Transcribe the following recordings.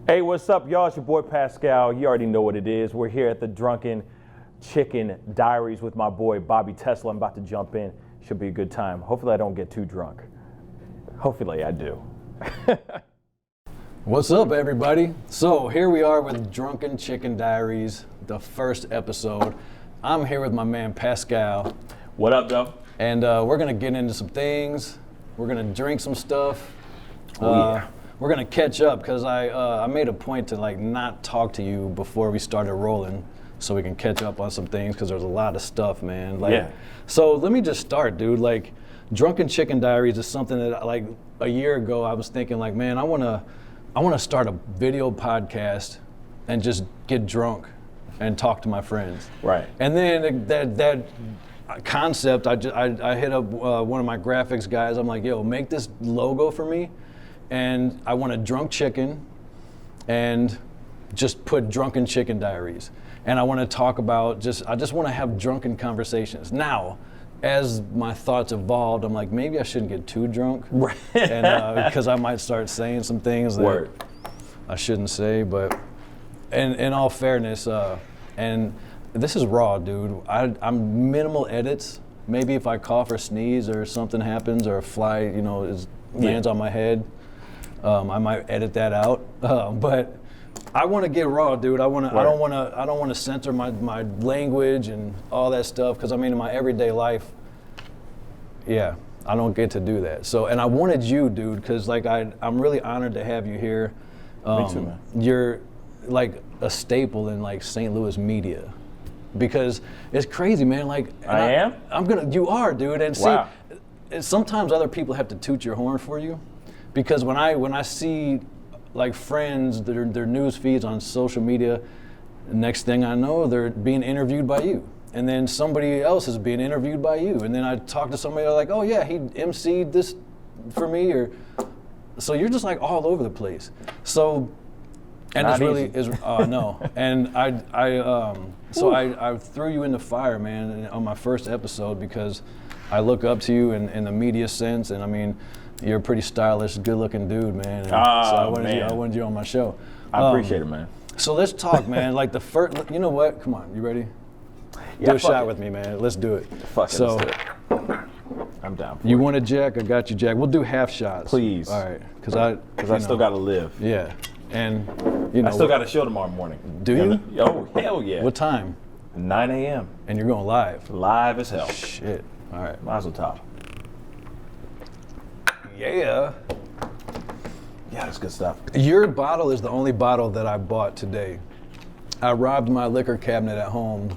Hey, what's up, y'all? It's your boy Pascal. You already know what it is. We're here at the Drunken Chicken Diaries with my boy Bobby Tesla. I'm about to jump in. Should be a good time. Hopefully I don't get too drunk. Hopefully I do. What's up, everybody? So here we are with Drunken Chicken Diaries, the first episode. I'm here with my man Pascal. What up, though? And we're gonna get into some things. We're gonna drink some stuff. Yeah. We're gonna catch up because I made a point to not talk to you before we started rolling, so we can catch up on some things because there's a lot of stuff, man. Yeah. So let me just start, dude. Drunken Chicken Diaries is something that a year ago I was thinking man, I wanna start a video podcast and just get drunk and talk to my friends. Right. And then that concept, I hit up one of my graphics guys. I'm like, yo, make this logo for me. And I want a drunk chicken and just put Drunken Chicken Diaries. And I want to talk about I just want to have drunken conversations. Now, as my thoughts evolved, I'm like, maybe I shouldn't get too drunk. Right. And because I might start saying some things that I shouldn't say. But in all fairness, and this is raw, dude. I'm minimal edits. Maybe if I cough or sneeze or something happens or a fly, lands on my head, I might edit that out. But I want to get raw, dude. I don't want to censor my language and all that stuff because in my everyday life, yeah, I don't get to do that. So, and I wanted you, dude, because I'm really honored to have you here. Me too, man. You're like a staple in St. Louis media. Because it's crazy, man. You are, dude. And wow. See, sometimes other people have to toot your horn for you, because when I see friends, their news feeds on social media, next thing I know, they're being interviewed by you, and then somebody else is being interviewed by you, and then I talk to somebody like, oh yeah, he emceed this for me, or so you're just all over the place. So. And Not it's really easy. no. And I threw you in the fire, man, on my first episode because I look up to you in the media sense, and you're a pretty stylish, good-looking dude, man. And so I wanted you on my show. I appreciate it, man. So let's talk, man. The first, you know what? Come on, you ready? Yeah, do a shot with me, man. Let's do it. Fuck it. So Let's do it. I'm down for you it. want a Jack? I got you, Jack. We'll do half shots. Please. All right, because I still got to live. Yeah, and I still got a show tomorrow morning. Do you? Oh, hell yeah. What time? 9 a.m. And you're going live? Live as hell. Shit. All right. Mazel tov. Yeah. Yeah, that's good stuff. Your bottle is the only bottle that I bought today. I robbed my liquor cabinet at home,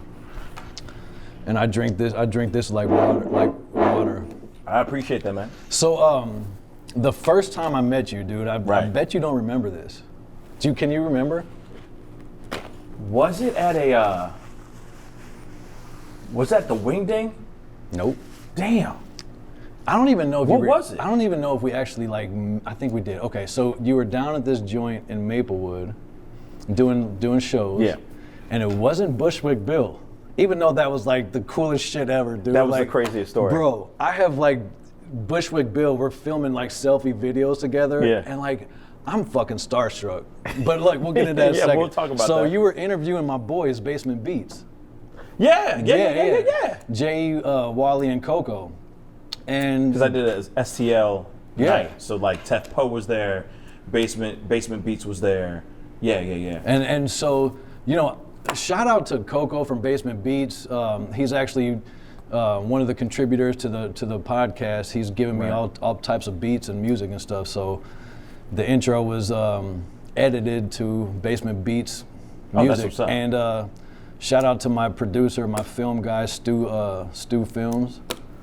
and I drink this like water. I appreciate that, man. So, the first time I met you, dude, I bet you don't remember this. Can you remember? Was it at was that the Wing Ding? Nope. Damn. I don't even know if What was it? I don't even know if we actually I think we did. Okay, so you were down at this joint in Maplewood doing shows. Yeah. And it wasn't Bushwick Bill. Even though that was the coolest shit ever, dude. That was the craziest story. Bro, I have Bushwick Bill, we're filming selfie videos together. Yeah. And I'm fucking starstruck. But we'll get into that in a Yeah, second. we'll talk about so that. you were interviewing my boys, Basement Beats. Yeah. Jay, Wally, and Coco. And Because I did it as STL Yeah. night. So Tef Poe was there, Basement Beats was there. Yeah. And so, shout out to Coco from Basement Beats. He's actually one of the contributors to the podcast. He's given me all types of beats and music and stuff. So the intro was edited to Basement Beats music. That's what's up. And shout out to my producer, my film guy, Stu Films.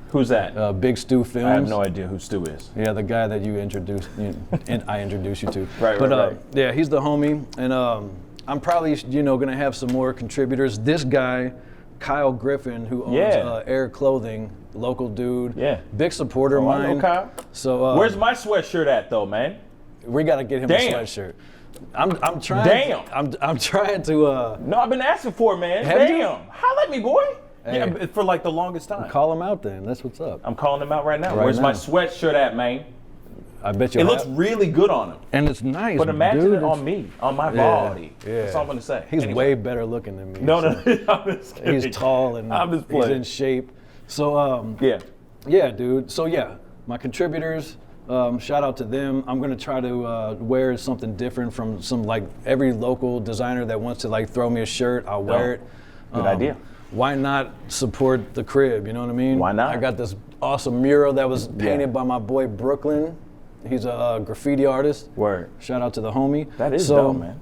Who's that? Big Stu Films. I have no idea who Stu is. Yeah, the guy that you introduced, and I introduced you to. Right. Yeah, he's the homie, and I'm probably gonna have some more contributors. This guy, Kyle Griffin, who owns Air Clothing, local dude. Yeah. Big supporter of mine. I know Kyle. So where's my sweatshirt at though, man? We gotta get him a sweatshirt. I'm trying. Damn. I'm trying to. No, I've been asking for it, man. Have you? Damn. Holla at me, boy. Hey. Yeah, for the longest time. Call him out then. That's what's up. I'm calling him out right now. Right Where's now. my sweatshirt at, man? I bet you. It looks really good on him. And it's nice. But imagine dude, it on me, on my body. Yeah. That's all I'm gonna say. He's Anyway. way better looking than me. No, so. I'm just kidding. He's tall and I'm just he's playing. in shape. So Yeah. dude. So my contributors. Shout out to them. I'm gonna try to wear something different from every local designer that wants to throw me a shirt. I'll wear it. Good idea. Why not support the crib? You know what I mean? Why not? I got this awesome mural that was painted by my boy Brooklyn. He's a graffiti artist. Word. Shout out to the homie. That is dope, man.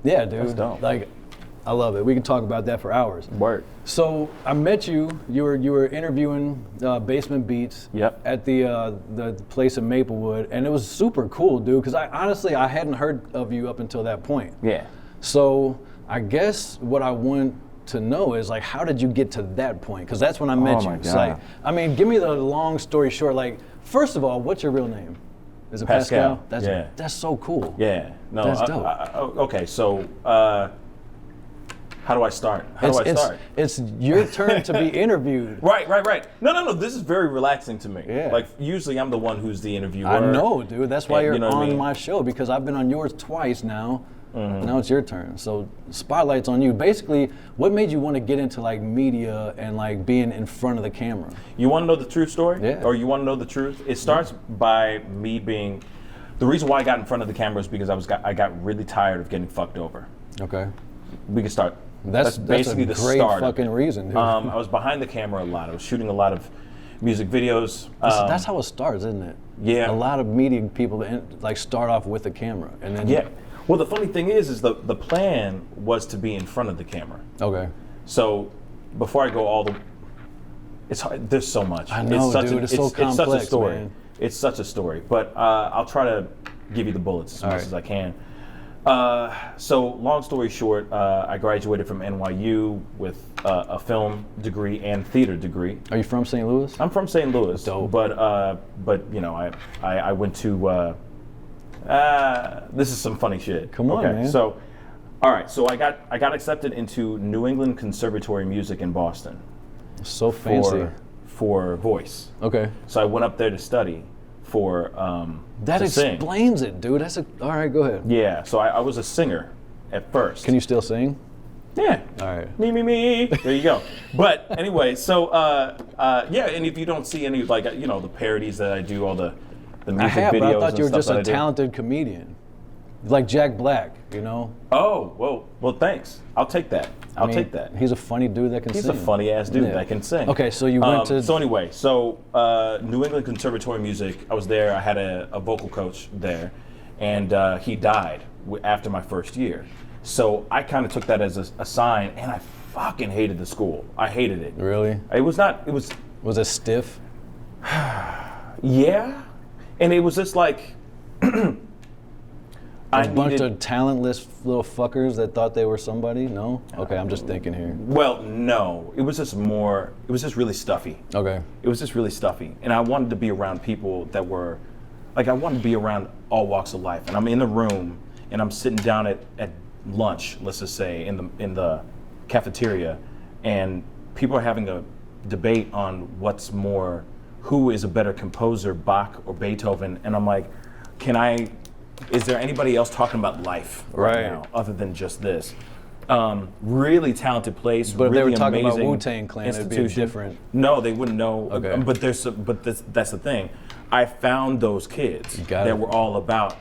Yeah, dude. That's dope. I love it. We can talk about that for hours. Word. So I met you. You were interviewing Basement Beats. Yep. At the place in Maplewood, and it was super cool, dude. Because I hadn't heard of you up until that point. Yeah. So I guess what I want to know is how did you get to that point? Because that's when I met you. My It's God. give me the long story short. First of all, what's your real name? Is it Pascal? That's so cool. Yeah. No. That's dope. Okay. So, how do I start? It's your turn to be interviewed. Right. No. This is very relaxing to me. Yeah. Usually I'm the one who's the interviewer. I know, dude. That's why you're you know what I on mean? my show, because I've been on yours twice now. Now it's your turn. So spotlight's on you. Basically, what made you want to get into media and being in front of the camera? You want to know the true story? Yeah. Or you want to know the truth? It starts by me being. The reason why I got in front of the camera is because I got really tired of getting fucked over. Okay. We can start. That's basically a the great start. fucking reason, dude. I was behind the camera a lot. I was shooting a lot of music videos. That's how it starts, isn't it? Yeah. A lot of media people start off with the camera and then. Yeah. Well, the funny thing is the plan was to be in front of the camera. Okay. So before I go all the, it's hard. There's so much. I know, dude. It's so complex, it's such a story. man. It's such a story. But I'll try to give you the bullets as much as I can. So long story short, I graduated from NYU with a film degree and theater degree. Are you from St. Louis? I'm from St. Louis. Dope. But I went to. This is some funny shit. Come on, man. So, all right. So I got accepted into New England Conservatory Music in Boston. So fancy. For voice. Okay. So I went up there to study for That to sing. explains it, dude. All right, go ahead. Yeah. So I was a singer at first. Can you still sing? Yeah. All right. Me. There you go. But anyway, so yeah. And if you don't see any the parodies that I do, all the music I have, videos but I thought and you were stuff just that a I do. talented comedian, like Jack Black. You know. Oh, well, thanks. I'll take that. I'll take that. He's a funny dude that can He's sing. a funny ass dude Yeah. that can sing. Okay, so you went to. So anyway, New England Conservatory Music. I was there. I had a vocal coach there, and he died after my first year. So I kind of took that as a sign, and I fucking hated the school. I hated it. Really? It was not. It was. Was it stiff? Yeah, and it was just like. A bunch of talentless little fuckers that thought they were somebody? No? Okay, I'm just thinking here. Well, no. It was just really stuffy. Okay. It was just really stuffy. And I wanted to be around people that were, I wanted to be around all walks of life. And I'm in the room, and I'm sitting down at lunch, let's just say, in the cafeteria, and people are having a debate on who is a better composer, Bach or Beethoven. And I'm like, is there anybody else talking about life right now other than just this? Really talented place. But really if they were talking about amazing Wu-Tang Clan, it'd be different. No, they wouldn't know. Okay. But that's the thing. I found those kids that were all about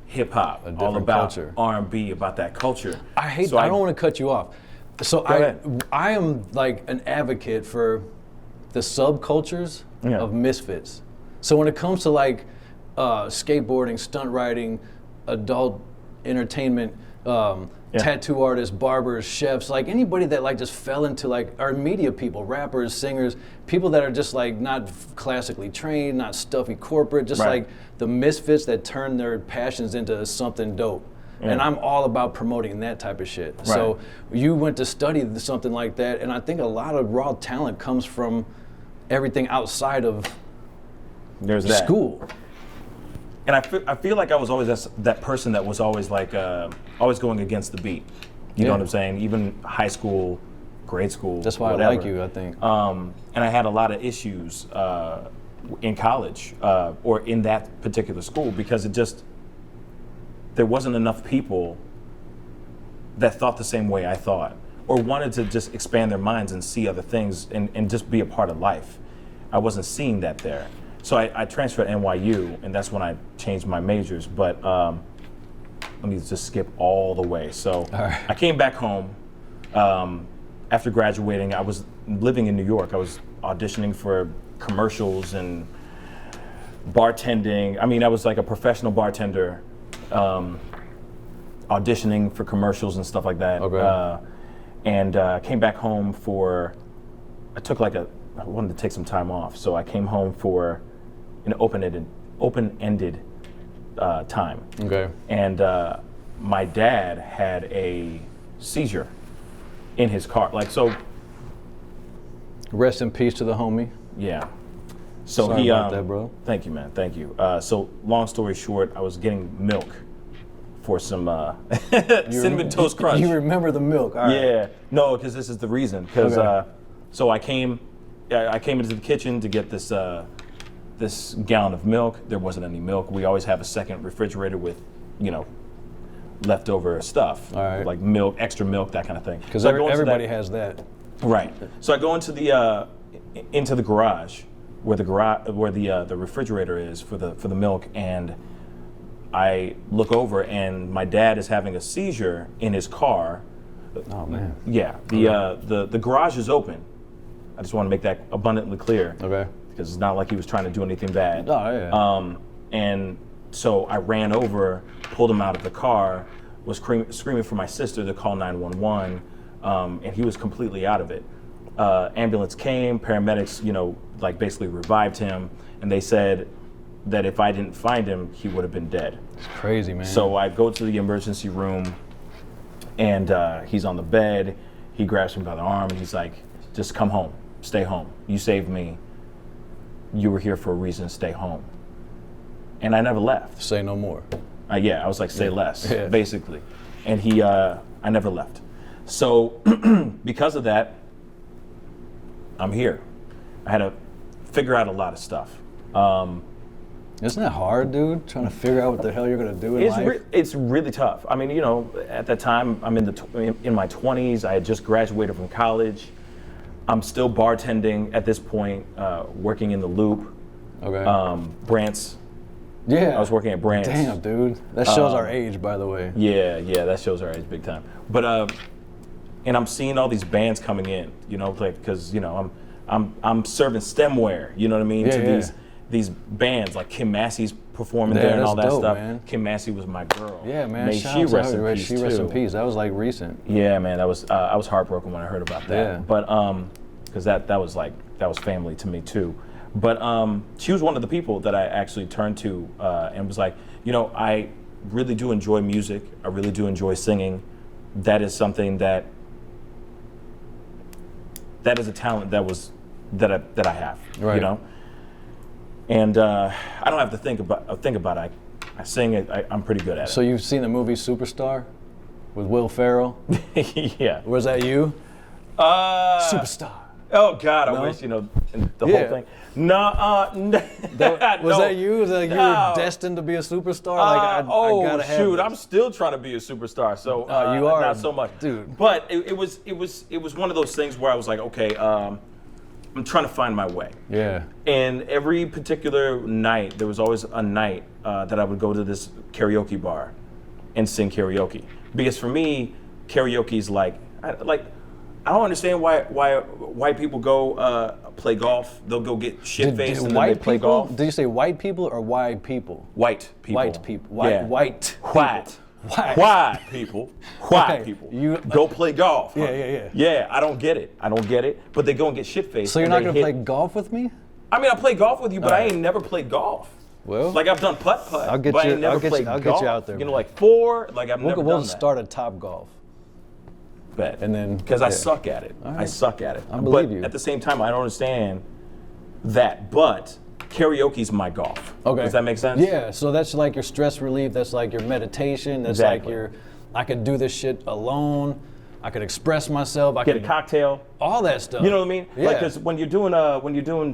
hip hop, all about culture. R&B, about that culture. I don't want to cut you off. So ahead. I am like an advocate for the subcultures of misfits. So when it comes to skateboarding, stunt riding, adult entertainment, tattoo artists, barbers, chefs, anybody that just fell into our media people, rappers, singers, people that are just not classically trained, not stuffy corporate, just the misfits that turn their passions into something dope. And I'm all about promoting that type of shit. Right. So you went to study something like that, and I think a lot of raw talent comes from everything outside of school. And I feel like I was always that person that was always always going against the beat. You know what I'm saying? Even high school, grade school. That's why whatever. I like you, I think. And I had a lot of issues in college or in that particular school, because there wasn't enough people that thought the same way I thought, or wanted to just expand their minds and see other things and just be a part of life. I wasn't seeing that there. So I transferred to NYU, and that's when I changed my majors. But let me just skip all the way. So right. I came back home after graduating. I was living in New York. I was auditioning for commercials and bartending. I mean, I was like a professional bartender, auditioning for commercials and stuff like that. Okay. And came back home I wanted to take some time off, so I came home for an open-ended time. Okay. And my dad had a seizure in his car. Rest in peace to the homie. Yeah. So Sorry about that, bro. Thank you, man. Thank you. So long story short, I was getting milk for some cinnamon toast crunch. You remember the milk? All right. Yeah. No, because this is the reason. Because Okay. so I came into the kitchen to get this this gallon of milk. There wasn't any milk. We always have a second refrigerator with, leftover stuff, All right. like milk, extra milk, that kind of thing. Because So I go into everybody that- has that. Right. So I go into the garage where the refrigerator is for the milk, and I look over, and my dad is having a seizure in his car. Oh man. Yeah. The garage is open. I just want to make that abundantly clear. Okay. Because it's not like he was trying to do anything bad. Oh yeah. And so I ran over, pulled him out of the car, was screaming for my sister to call 911, and he was completely out of it. Ambulance came, paramedics, basically revived him, and they said that if I didn't find him, he would have been dead. It's crazy, man. So I go to the emergency room, and he's on the bed. He grabs me by the arm, and he's like, just come home, stay home. You saved me. You were here for a reason, stay home. And I never left. Say no more. I was like, say less, Yeah. basically. And I never left. So because of that, I'm here. I had to figure out a lot of stuff. Isn't that hard, dude? Trying to figure out what the hell you're gonna do in life. It's really tough. I mean, at that time, I'm in my 20s. I had just graduated from college. I'm still bartending at this point, working in the Loop. Okay. Brant's. Yeah. I was working at Brant's. Damn, dude. That shows our age, by the way. Yeah, that shows our age big time. But and I'm seeing all these bands coming in, because I'm serving stemware, you know what I mean, these bands like Kim Massey's performing there and all that that's dope, stuff. Man. Kim Massey was my girl. Yeah, man. May Shout she out to rest her. in peace She rest in too. peace. That was like recent. Yeah, man. That was I was heartbroken when I heard about that. Yeah. But because that was family to me too. But she was one of the people that I actually turned to and was like, I really do enjoy music. I really do enjoy singing. That is something that is a talent that I have. Right. And I don't have to think about it. I sing it. I'm pretty good at So you've seen the movie Superstar with Will Ferrell? it. Yeah. Was that you? Superstar. Oh God, I No? wish the Yeah. whole thing. No, Was that you? Was that you were destined to be a superstar? I gotta have shoot, this. I'm still trying to be a superstar. So you are, not so much, dude. But it was one of those things where I was like, okay, I'm trying to find my way. Yeah. And every particular night, there was always a night that I would go to this karaoke bar and sing karaoke. Because for me, karaoke is like I don't understand why white people go play golf. They'll go get shit faced and then they play golf. Did you say white people or wide people? White people. White people. Yeah. White. White. White. White people. White Okay, people. Go play golf. Yeah, huh? yeah. Yeah, I don't get it. But they go and get shit faced. So you're not gonna play golf with me? I mean, I play golf with you, but I Alright. ain't never played golf. Well, Like I've done putt-putt, I'll get but I you- ain't never I'll get you- played I'll get golf. you out there, man. Like four, like I've never we'll done that. start at Top Golf. Bet. And then- because I yeah. suck at it. I Alright. suck at it. I believe but you. at the same time, I don't understand that. But karaoke's my golf. Okay. Does that make sense? Yeah, so that's like your stress relief, that's like your meditation, that's Exactly. like I could do this shit alone, I could express myself. I Get could a cocktail. all that stuff. You know what I mean? Yeah. Like, because when you're doing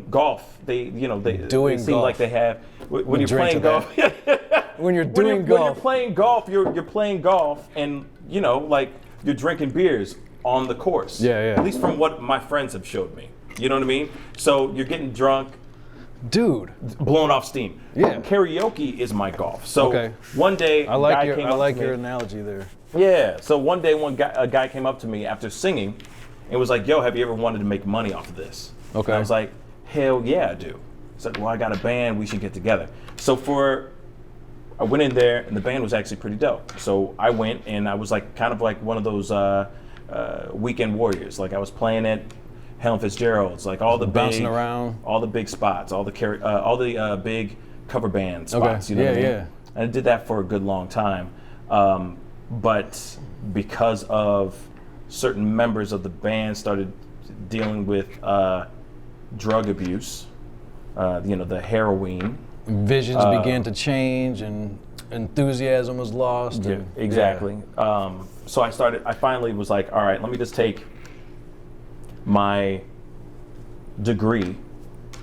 golf, they seem golf. like they have when you're drink playing to golf. when you're When doing you're golf, playing golf, you're playing golf, and like you're drinking beers on the course. Yeah. At least from what my friends have showed me. You know what I mean? So you're getting drunk, dude. blowing off steam. Yeah. Karaoke is my golf. So Okay. one day, I like to your me. analogy there. Yeah. So one day, a guy came up to me after singing, and was like, "Yo, have you ever wanted to make money off of this?" Okay. And I was like, "Hell yeah, I do." He said, "Well, I got a band. We should get together." So I went in there, and the band was actually pretty dope. So I went, and I was like, kind of like one of those weekend warriors. Like I was playing at Helen Fitzgerald's, like all the Bouncing big, around. all the big spots, all the big cover band spots. Okay. You know what I mean? Yeah. And I did that for a good long time. But because of certain members of the band started dealing with drug abuse, the heroin. Visions began to change, and enthusiasm was lost. Yeah, and, exactly. So I finally was like, all right, let me just take my degree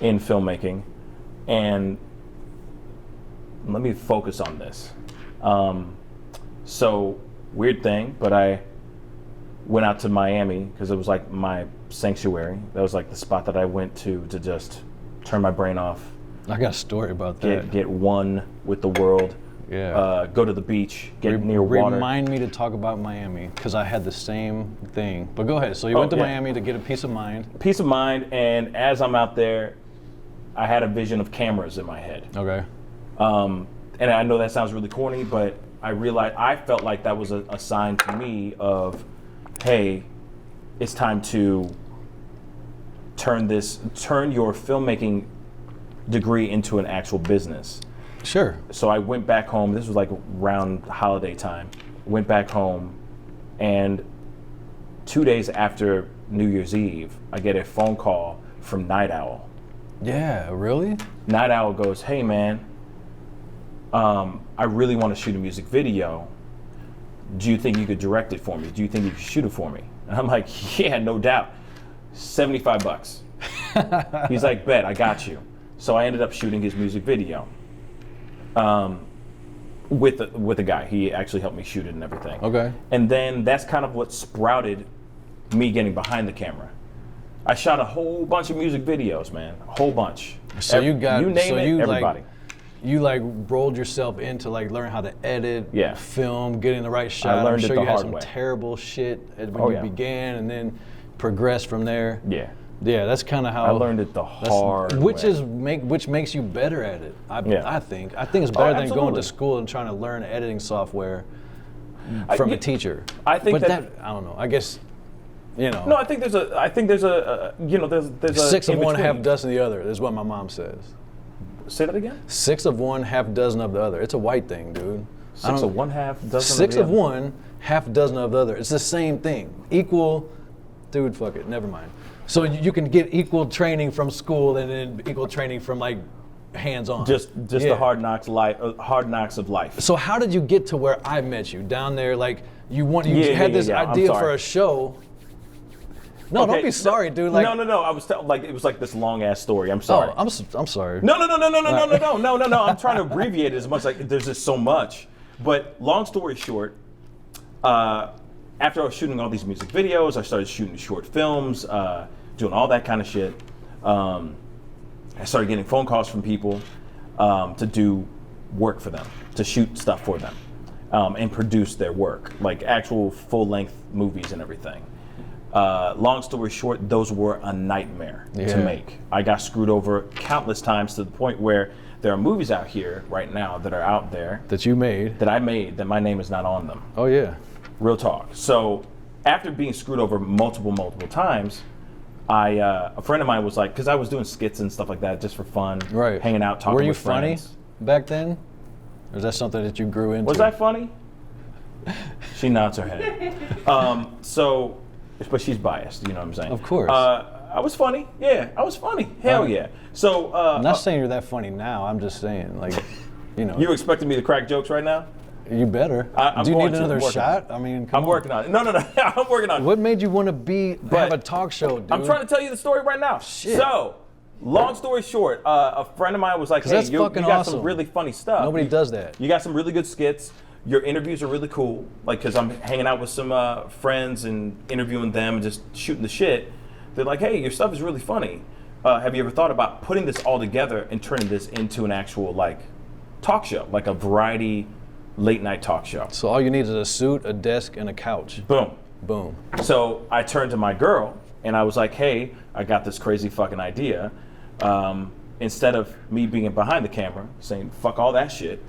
in filmmaking and let me focus on this. So weird thing, but I went out to Miami because it was like my sanctuary. That was like the spot that I went to just turn my brain off. I got a story about that. Get one with the world. Yeah. Go to the beach. Get near water. Remind me to talk about Miami because I had the same thing. But go ahead. So you went to Miami to get a peace of mind. Peace of mind, and as I'm out there, I had a vision of cameras in my head. Okay. And I know that sounds really corny, but I felt like that was a sign to me of, hey, it's time to turn your filmmaking degree into an actual business. Sure. So I went back home. This was like around holiday time. Went back home, and 2 days after New Year's Eve, I get a phone call from Night Owl. Yeah, really? Night Owl goes, "Hey man, I really want to shoot a music video. Do you think you could direct it for me? Do you think you could shoot it for me?" And I'm like, "Yeah, no doubt. $75." He's like, "Bet, I got you." So I ended up shooting his music video with a guy. He actually helped me shoot it and everything. Okay. And then that's kind of what sprouted me getting behind the camera. I shot a whole bunch of music videos, man. A whole bunch. So you name it, everybody. You rolled yourself into learn how to edit, Yeah. film, getting the right shot. learned I'm sure it the you had hard some way. terrible shit when you began, and then progressed from there. Yeah. Yeah, that's kind of how I learned it the hard which way. Which makes you better at it. Yeah. I think it's better than going absolutely. to school and trying to learn editing software I- from yeah, a teacher. I think but that- I don't know. I guess No, I think there's a six of one, in-between. half dozen of the other is what my mom says. Say that again. 6 of one, half dozen of the other. It's a white thing, dude. Six of one, half dozen. Six of, of the other. one, half dozen of the other. It's the same thing. Equal, dude. Fuck it. Never mind. So you can get equal training from school and then equal training from hands-on. Just Yeah. the hard knocks of life. So how did you get to where I met you down there? You Yeah, had this I'm idea sorry. for a show. No, Okay, don't be sorry, dude. no. I was it was like this long ass story. I'm sorry. Oh, I'm sorry. No. I'm trying to abbreviate it as much. There's just so much. But long story short, after I was shooting all these music videos, I started shooting short films, doing all that kind of shit. I started getting phone calls from people to do work for them, to shoot stuff for them, and produce their work, like actual full-length movies and everything. Long story short, those were a nightmare to make. I got screwed over countless times to the point where there are movies out here right now that are out there That you made. that I made that my name is not on them. Oh yeah. Real talk. So after being screwed over multiple times, a friend of mine was like, because I was doing skits and stuff like that just for fun, Right. hanging out, talking Were you with funny friends. back then? Or is that something that you grew into? Was I funny? She nods her head. But she's biased, you know what I'm saying? Of course. I was funny. Yeah, I was funny. Hell yeah. So I'm not saying you're that funny now. I'm just saying, you expecting me to crack jokes right now? You better. I'm Do you going need to. another I'm working shot? I mean, come I'm on. working on it. No. I'm working on it. What made you want to have a talk show, dude? I'm trying to tell you the story right now. Shit. So, long story short, a friend of mine was like, hey, that's you fucking got awesome. some really funny stuff. Nobody does that. You got some really good skits. Your interviews are really cool. Like, because I'm hanging out with some friends and interviewing them and just shooting the shit. They're like, hey, your stuff is really funny. Have you ever thought about putting this all together and turning this into an actual, like, talk show, like a variety late night talk show? So all you need is a suit, a desk, and a couch. Boom. Boom. So I turned to my girl and I was like, hey, I got this crazy fucking idea. Instead of me being behind the camera saying, fuck all that shit,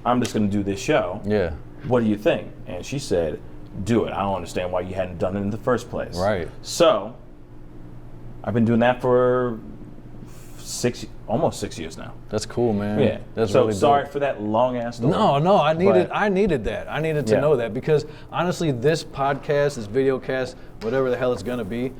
I'm just gonna do this show. Yeah. What do you think? And she said, do it. I don't understand why you hadn't done it in the first place. Right. So I've been doing that for almost 6 years now. That's cool, man. Yeah. That's so really sorry dope. for that long ass story. No, I needed But- that. I needed to know that because honestly, this podcast, this video cast, whatever the hell it's gonna be,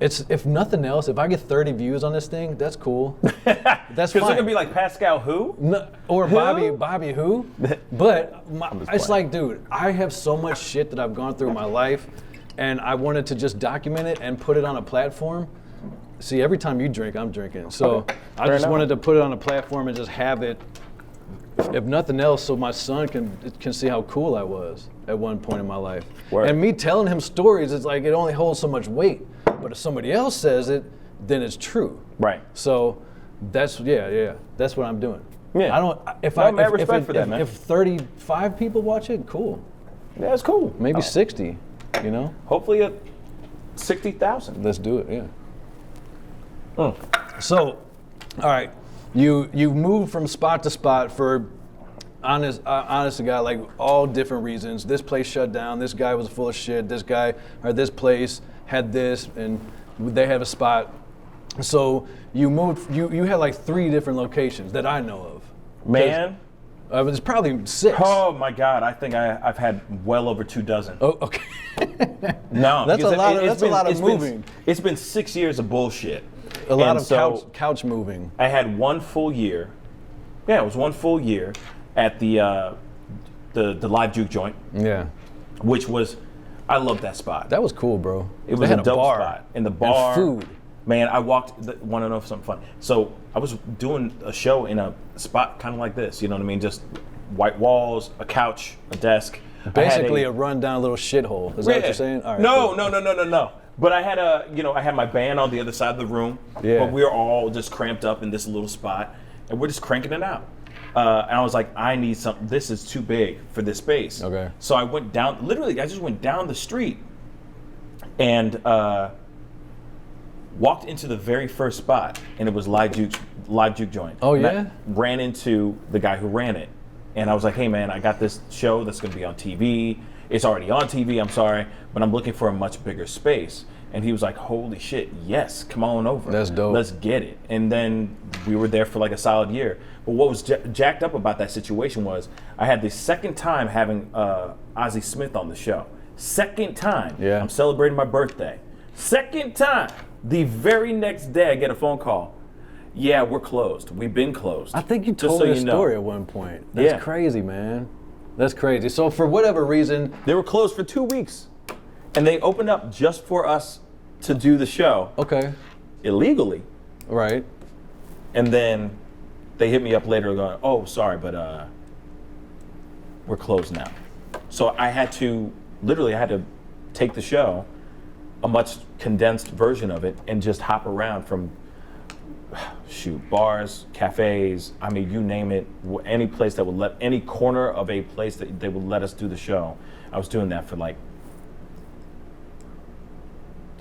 it's if nothing else, if I get 30 views on this thing, that's cool. That's fine. Because they're gonna be like Pascal who? No, or Who? Bobby who? But it's playing. like, dude, I have so much shit that I've gone through in my life, and I wanted to just document it and put it on a platform. See, every time you drink, I'm drinking. So Okay. I Fair just enough. wanted to put it on a platform and just have it, if nothing else, so my son can see how cool I was at one point in my life. Word. And me telling him stories, it's like it only holds so much weight. But if somebody else says it, then it's true. Right. So that's that's what I'm doing. Yeah. I don't if Well, I man, if, respect if, for that, if, man. if 35 people watch it, cool. Yeah, it's cool. Maybe 60, you know? Hopefully at 60,000. Let's do it, yeah. Mm. So, all right, you moved from spot to spot for honest to God, like all different reasons. This place shut down. This guy was full of shit. This guy or this place had this, and they have a spot. So you moved. You had like 3 different locations that I know of. Man. It was probably 6. Oh my God! I think I've had well over 2 dozen. Oh, okay. No, That's a because lot of- it's that's a lot of it's been- moving. It's been 6 years of bullshit. A lot And of so couch moving. I had 1 full year. Yeah, it was 1 full year at the live juke joint, Yeah. which was, I love that spot. That was cool, bro. It was They had a dope bar spot. In the bar. and food. Man, I walked, want to know something fun. So I was doing a show in a spot kind of like this, you know what I mean? Just white walls, a couch, a desk. I had Basically a rundown little shithole. Is that what you're saying? All right, No, cool. no. But I had I had my band on the other side of the room. Yeah. But we were all just cramped up in this little spot, and we're just cranking it out. And I was like, I need something. This is too big for this space. Okay. So I went down. Literally, I just went down the street, and walked into the very first spot, and it was live juke joint. Oh, And I yeah? ran into the guy who ran it, and I was like, hey man, I got this show that's gonna be on TV. It's already on TV, I'm sorry, but I'm looking for a much bigger space. And he was like, holy shit, yes, come on over. That's dope. Let's get it. And then we were there for like a solid year. But what was jacked up about that situation was I had the second time having Ozzie Smith on the show. Second time. Yeah. I'm celebrating my birthday. Second time. The very next day I get a phone call. Yeah, we're closed. We've been closed. I think you Just told so me a you know. story at one point. That's Yeah. crazy, man. That's crazy. So for whatever reason, They were closed for 2 weeks. And they opened up just for us to do the show okay, illegally. right. And then they hit me up later going, oh, sorry, but we're closed now. So I had to take the show, a much condensed version of it, and just hop around from, bars, cafes, I mean, you name it, any place that would any corner of a place that they would let us do the show. I was doing that for like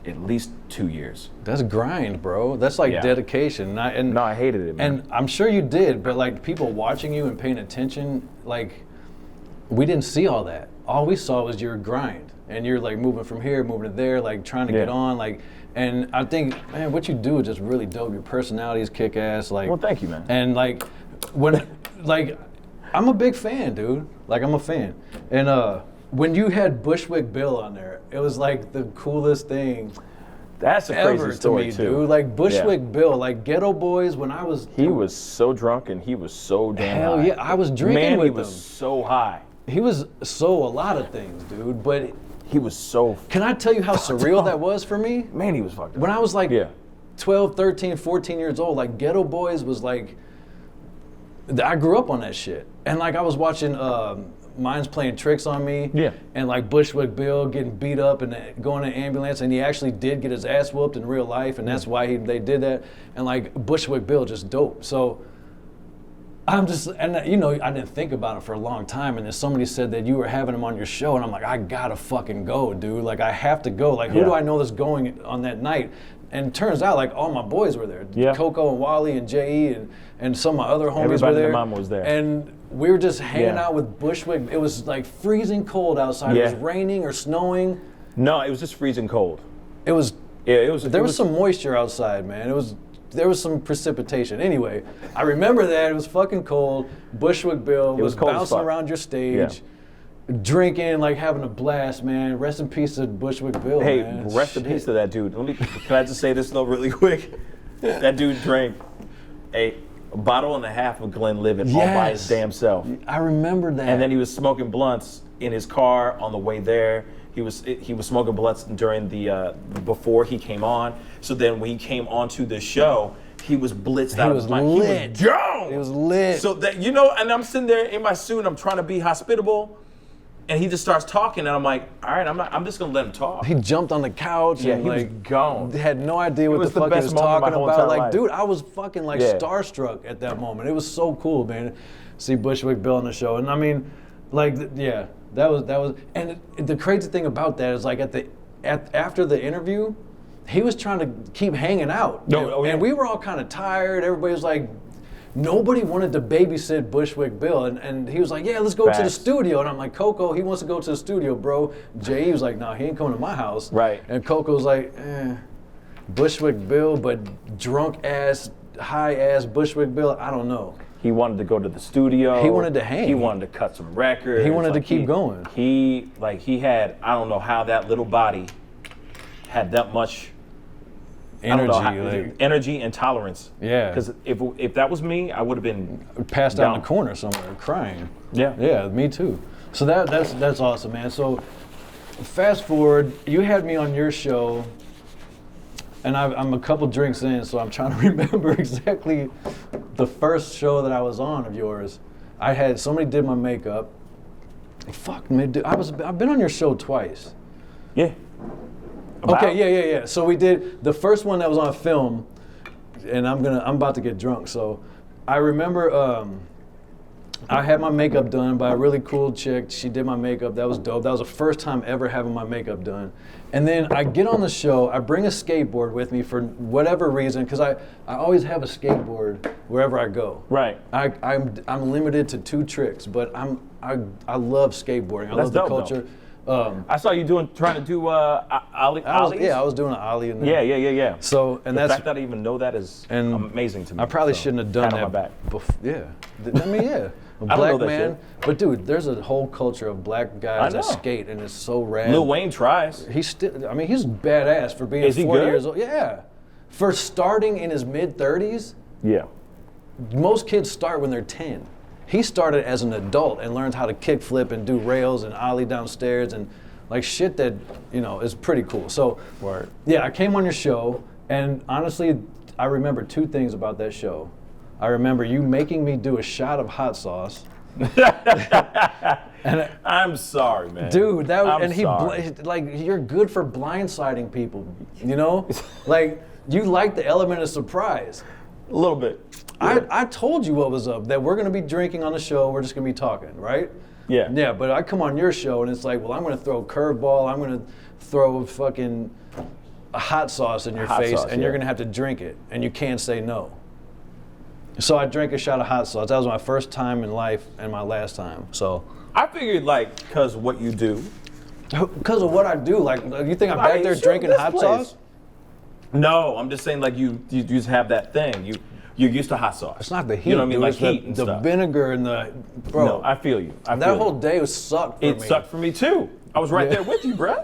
at least 2 years. That's grind, bro. That's like Yeah. dedication. I hated it, man. And I'm sure you did, but like people watching you and paying attention, like we didn't see all that. All we saw was your grind, and you're like moving from here, moving to there, like trying to get Yeah. on, like. And I think, man, what you do is just really dope. Your personality is kick ass, like. Well, thank you, man. And like, when, like, I'm a big fan, dude. Like, I'm a fan. And when you had Bushwick Bill on there, it was like the coolest thing. That's a ever crazy story to me, too. dude. Like Bushwick Bill, like Ghetto Boys. When I was, He was so drunk and he was so damn hell high. yeah, I was drinking Man, with he was him. so high. He was so a lot of things, dude. But He was so. can I tell you how surreal that was for me? Man, he was fucked up. When I was like Yeah. 12, 13, 14 years old, like Ghetto Boys was like, I grew up on that shit. And like I was watching Minds Playing Tricks on Me. Yeah. And like Bushwick Bill getting beat up and going in an ambulance, and he actually did get his ass whooped in real life, and that's why they did that. And like Bushwick Bill just dope. So I'm just, and you know, I didn't think about it for a long time, and then somebody said that you were having him on your show, and I'm like, I gotta fucking go, dude. Like I have to go. Like who Yeah. do I know that's going on that night? And it turns out like all my boys were there. Yeah. Coco and Wally and J.E. and some of my other homies Everybody were there. and their mama was there. And we were just hanging Yeah. out with Bushwick. It was like freezing cold outside. It Yeah. was raining or snowing. No, it was just freezing cold. It was. Yeah, it was. There was some moisture outside, man. There was some precipitation. Anyway, I remember that it was fucking cold. Bushwick Bill was cold as bouncing fuck. around your stage, drinking, like having a blast, man. Rest in peace to Bushwick Bill, Hey, man. rest in peace to that dude. Can I just say this though, really quick? That dude drank a bottle and a half of Glenlivet all by his Yes. damn self, I remember that. and then he was smoking blunts in his car on the way there. He was smoking blunts during the before he came on. So then when he came onto the show, he was blitzed out of was his mind. lit. He was gone. It was lit. So that, you know, and I'm sitting there in my suit, I'm trying to be hospitable, and he just starts talking, and I'm like, all right, I'm just gonna let him talk. He jumped on the couch Yeah, and he was like gone. had no idea what was the the fuck he best was moment of my talking whole about. entire Like, life. dude, I was fucking like Yeah. starstruck at that moment. It was so cool, man. See Bushwick Bill on the show, and I mean, like, yeah, that was. And the crazy thing about that is like after the interview, he was trying to keep hanging out. And we were all kind of tired. Everybody was like, nobody wanted to babysit Bushwick Bill. And he was like, yeah, let's go to the Facts. studio. And I'm like, Coco, he wants to go to the studio, bro. J.E. was like, nah, he ain't coming to my house. Right. And Coco was like, Bushwick Bill, but drunk ass, high ass Bushwick Bill, I don't know. He wanted to go to the studio. He wanted to hang. He wanted to cut some records. He wanted to Like, keep going. He had, I don't know how that little body had that much Energy, energy and tolerance. Yeah. Because if that was me, I would have been passed out in down. the corner somewhere crying. Yeah. Yeah, me too. So that's awesome, man. So fast forward, you had me on your show, and I'm a couple drinks in, so I'm trying to remember exactly the first show that I was on of yours. I had somebody did my makeup. Fuck me, dude. I've been on your show twice. Yeah. Okay, yeah. So we did the first one that was on film, and I'm about to get drunk. So I remember I had my makeup done by a really cool chick. She did my makeup. That was dope. That was the first time ever having my makeup done. And then I get on the show. I bring a skateboard with me for whatever reason, because I always have a skateboard wherever I go. Right. I'm limited to 2 tricks, but I love skateboarding. I That's love the dope, culture. I saw you trying to do ollies. I was doing an ollie in there. Yeah. So, and The that's fact that I even know that is And amazing to me. I probably So, shouldn't have done pat on that. my back. Yeah. I mean, yeah. A I don't black know that man. shit. But dude, there's a whole culture of black guys I that know. skate, and it's so rad. Lil Wayne tries. He's still. I mean, he's badass for being Is he 40 good? years old. Yeah. For starting in his mid-30s, Yeah. most kids start when they're 10. He started as an adult and learned how to kick flip and do rails and ollie downstairs and like shit that, is pretty cool. So, Word. yeah, I came on your show, and honestly, I remember 2 things about that show. I remember you making me do a shot of hot sauce. And I'm sorry, man. dude, sorry. like you're good for blindsiding people, like you like the element of surprise. A little bit. I told you what was up, that we're gonna be drinking on the show, we're just gonna be talking, right? Yeah. Yeah, but I come on your show and it's like, well, I'm gonna throw a curveball, I'm gonna throw fucking a hot sauce in your Hot face, sauce, and you're yeah. gonna have to drink it, and you can't say no. So I drank a shot of hot sauce. That was my first time in life and my last time. So I figured, like, because what you do. because of what I do, like, you think I'm back there Shoot, drinking this hot place. sauce? No, I'm just saying, like, you just have that thing. You're used to hot sauce. It's not the heat. You know what I mean? dude, Like it's the, heat and the stuff. vinegar and the bro. No, I feel you. that whole day was sucked for me. It sucked for me too. I was right there with you, bro.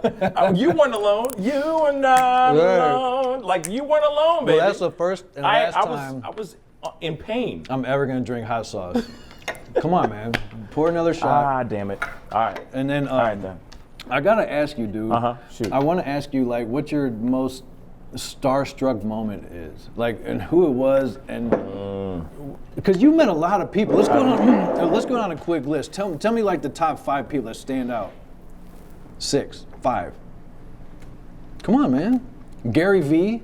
You weren't alone. You were not alone. Like, you weren't alone, baby. Well, that's the first and last time I was in pain. I'm ever gonna drink hot sauce. Come on, man. Pour another shot. Ah, damn it. All right. And then, All right, then. I gotta ask you, dude. Shoot. I want to ask you, like, what your most starstruck moment is, like, and who it was, and because you met a lot of people. Let's go down a quick list. Tell me like the top 5 people that stand out. 6, 5. Come on, man. Gary V.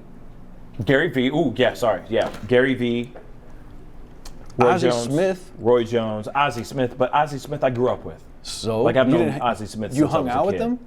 Gary V. Ooh, yeah, sorry. Yeah. Gary V. Roy Ozzie Jones, Smith. Roy Jones, Ozzie Smith, but Ozzie Smith I grew up with. So Like, I've you known didn't- Ozzie Smith You since I hung was a out with kid. them?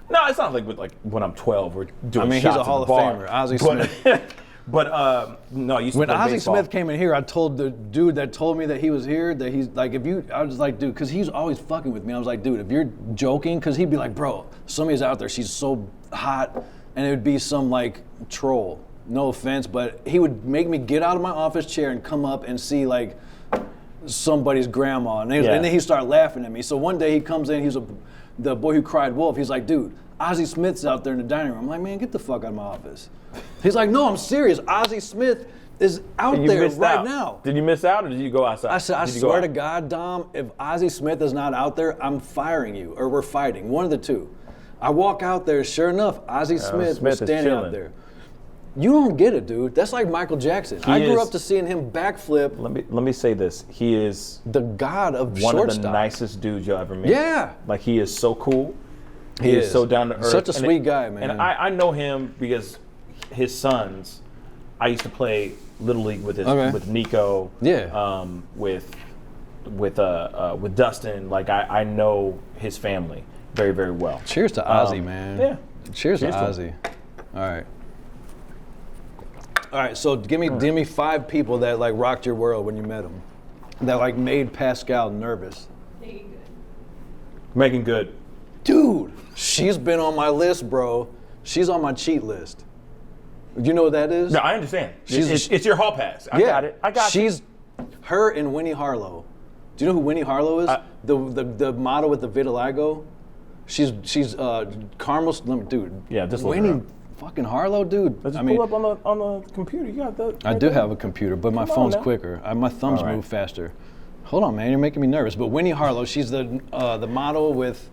No, it's not like when I'm 12 or doing I mean, shots he's a at Hall the of bar. Famer, Ozzie But- Smith. But no, I used to When play Ozzie baseball. Smith came in here, I told the dude that told me that he was here that he's like, I was like, dude, because he's always fucking with me. I was like, dude, if you're joking, because he'd be like, bro, somebody's out there, she's so hot, and it would be some like troll. No offense, but he would make me get out of my office chair and come up and see like somebody's grandma, and then he'd start laughing at me. So one day he comes in, the boy who cried wolf. He's like, dude, Ozzie Smith's out there in the dining room. I'm like, man, get the fuck out of my office. He's like, no, I'm serious. Ozzie Smith is out You there missed right out. now. Did you miss out or did you go outside? I said, I Did you go swear out? to God, Dom, if Ozzie Smith is not out there, I'm firing you, or we're fighting, one of the two. I walk out there, sure enough, Ozzie Smith was Smith is standing out chilling. there. You don't get it, dude. That's like Michael Jackson. I grew up to seeing him backflip, Let me say this. He is the god of one shortstop. of the nicest dudes you'll ever meet. Yeah. Like, he is so cool. He is is. so down to earth. Such a sweet guy, man. And I know him because his sons, I used to play Little League with with Nico. Yeah. With Dustin. Like, I know his family very, very well. Cheers to Ozzie, man. Yeah. Cheers to to Ozzie. All right, so give me 5 people that like rocked your world when you met them, that like made Pascal nervous. Megan Good. Dude, she's been on my list, bro. She's on my cheat list. You know what that is? No, I understand. She's- It's your hall pass. I got it. I got you. She's her and Winnie Harlow. Do you know who Winnie Harlow is? The model with the vitiligo. She's Carmel's dude. Yeah, just look her Winnie up. fucking Harlow, dude. Let's I mean, pull up on the computer. You got that? I do have a computer, but my Come on phone's now. quicker. My thumbs All right. move faster. Hold on, man, you're making me nervous. But Winnie Harlow, she's the model with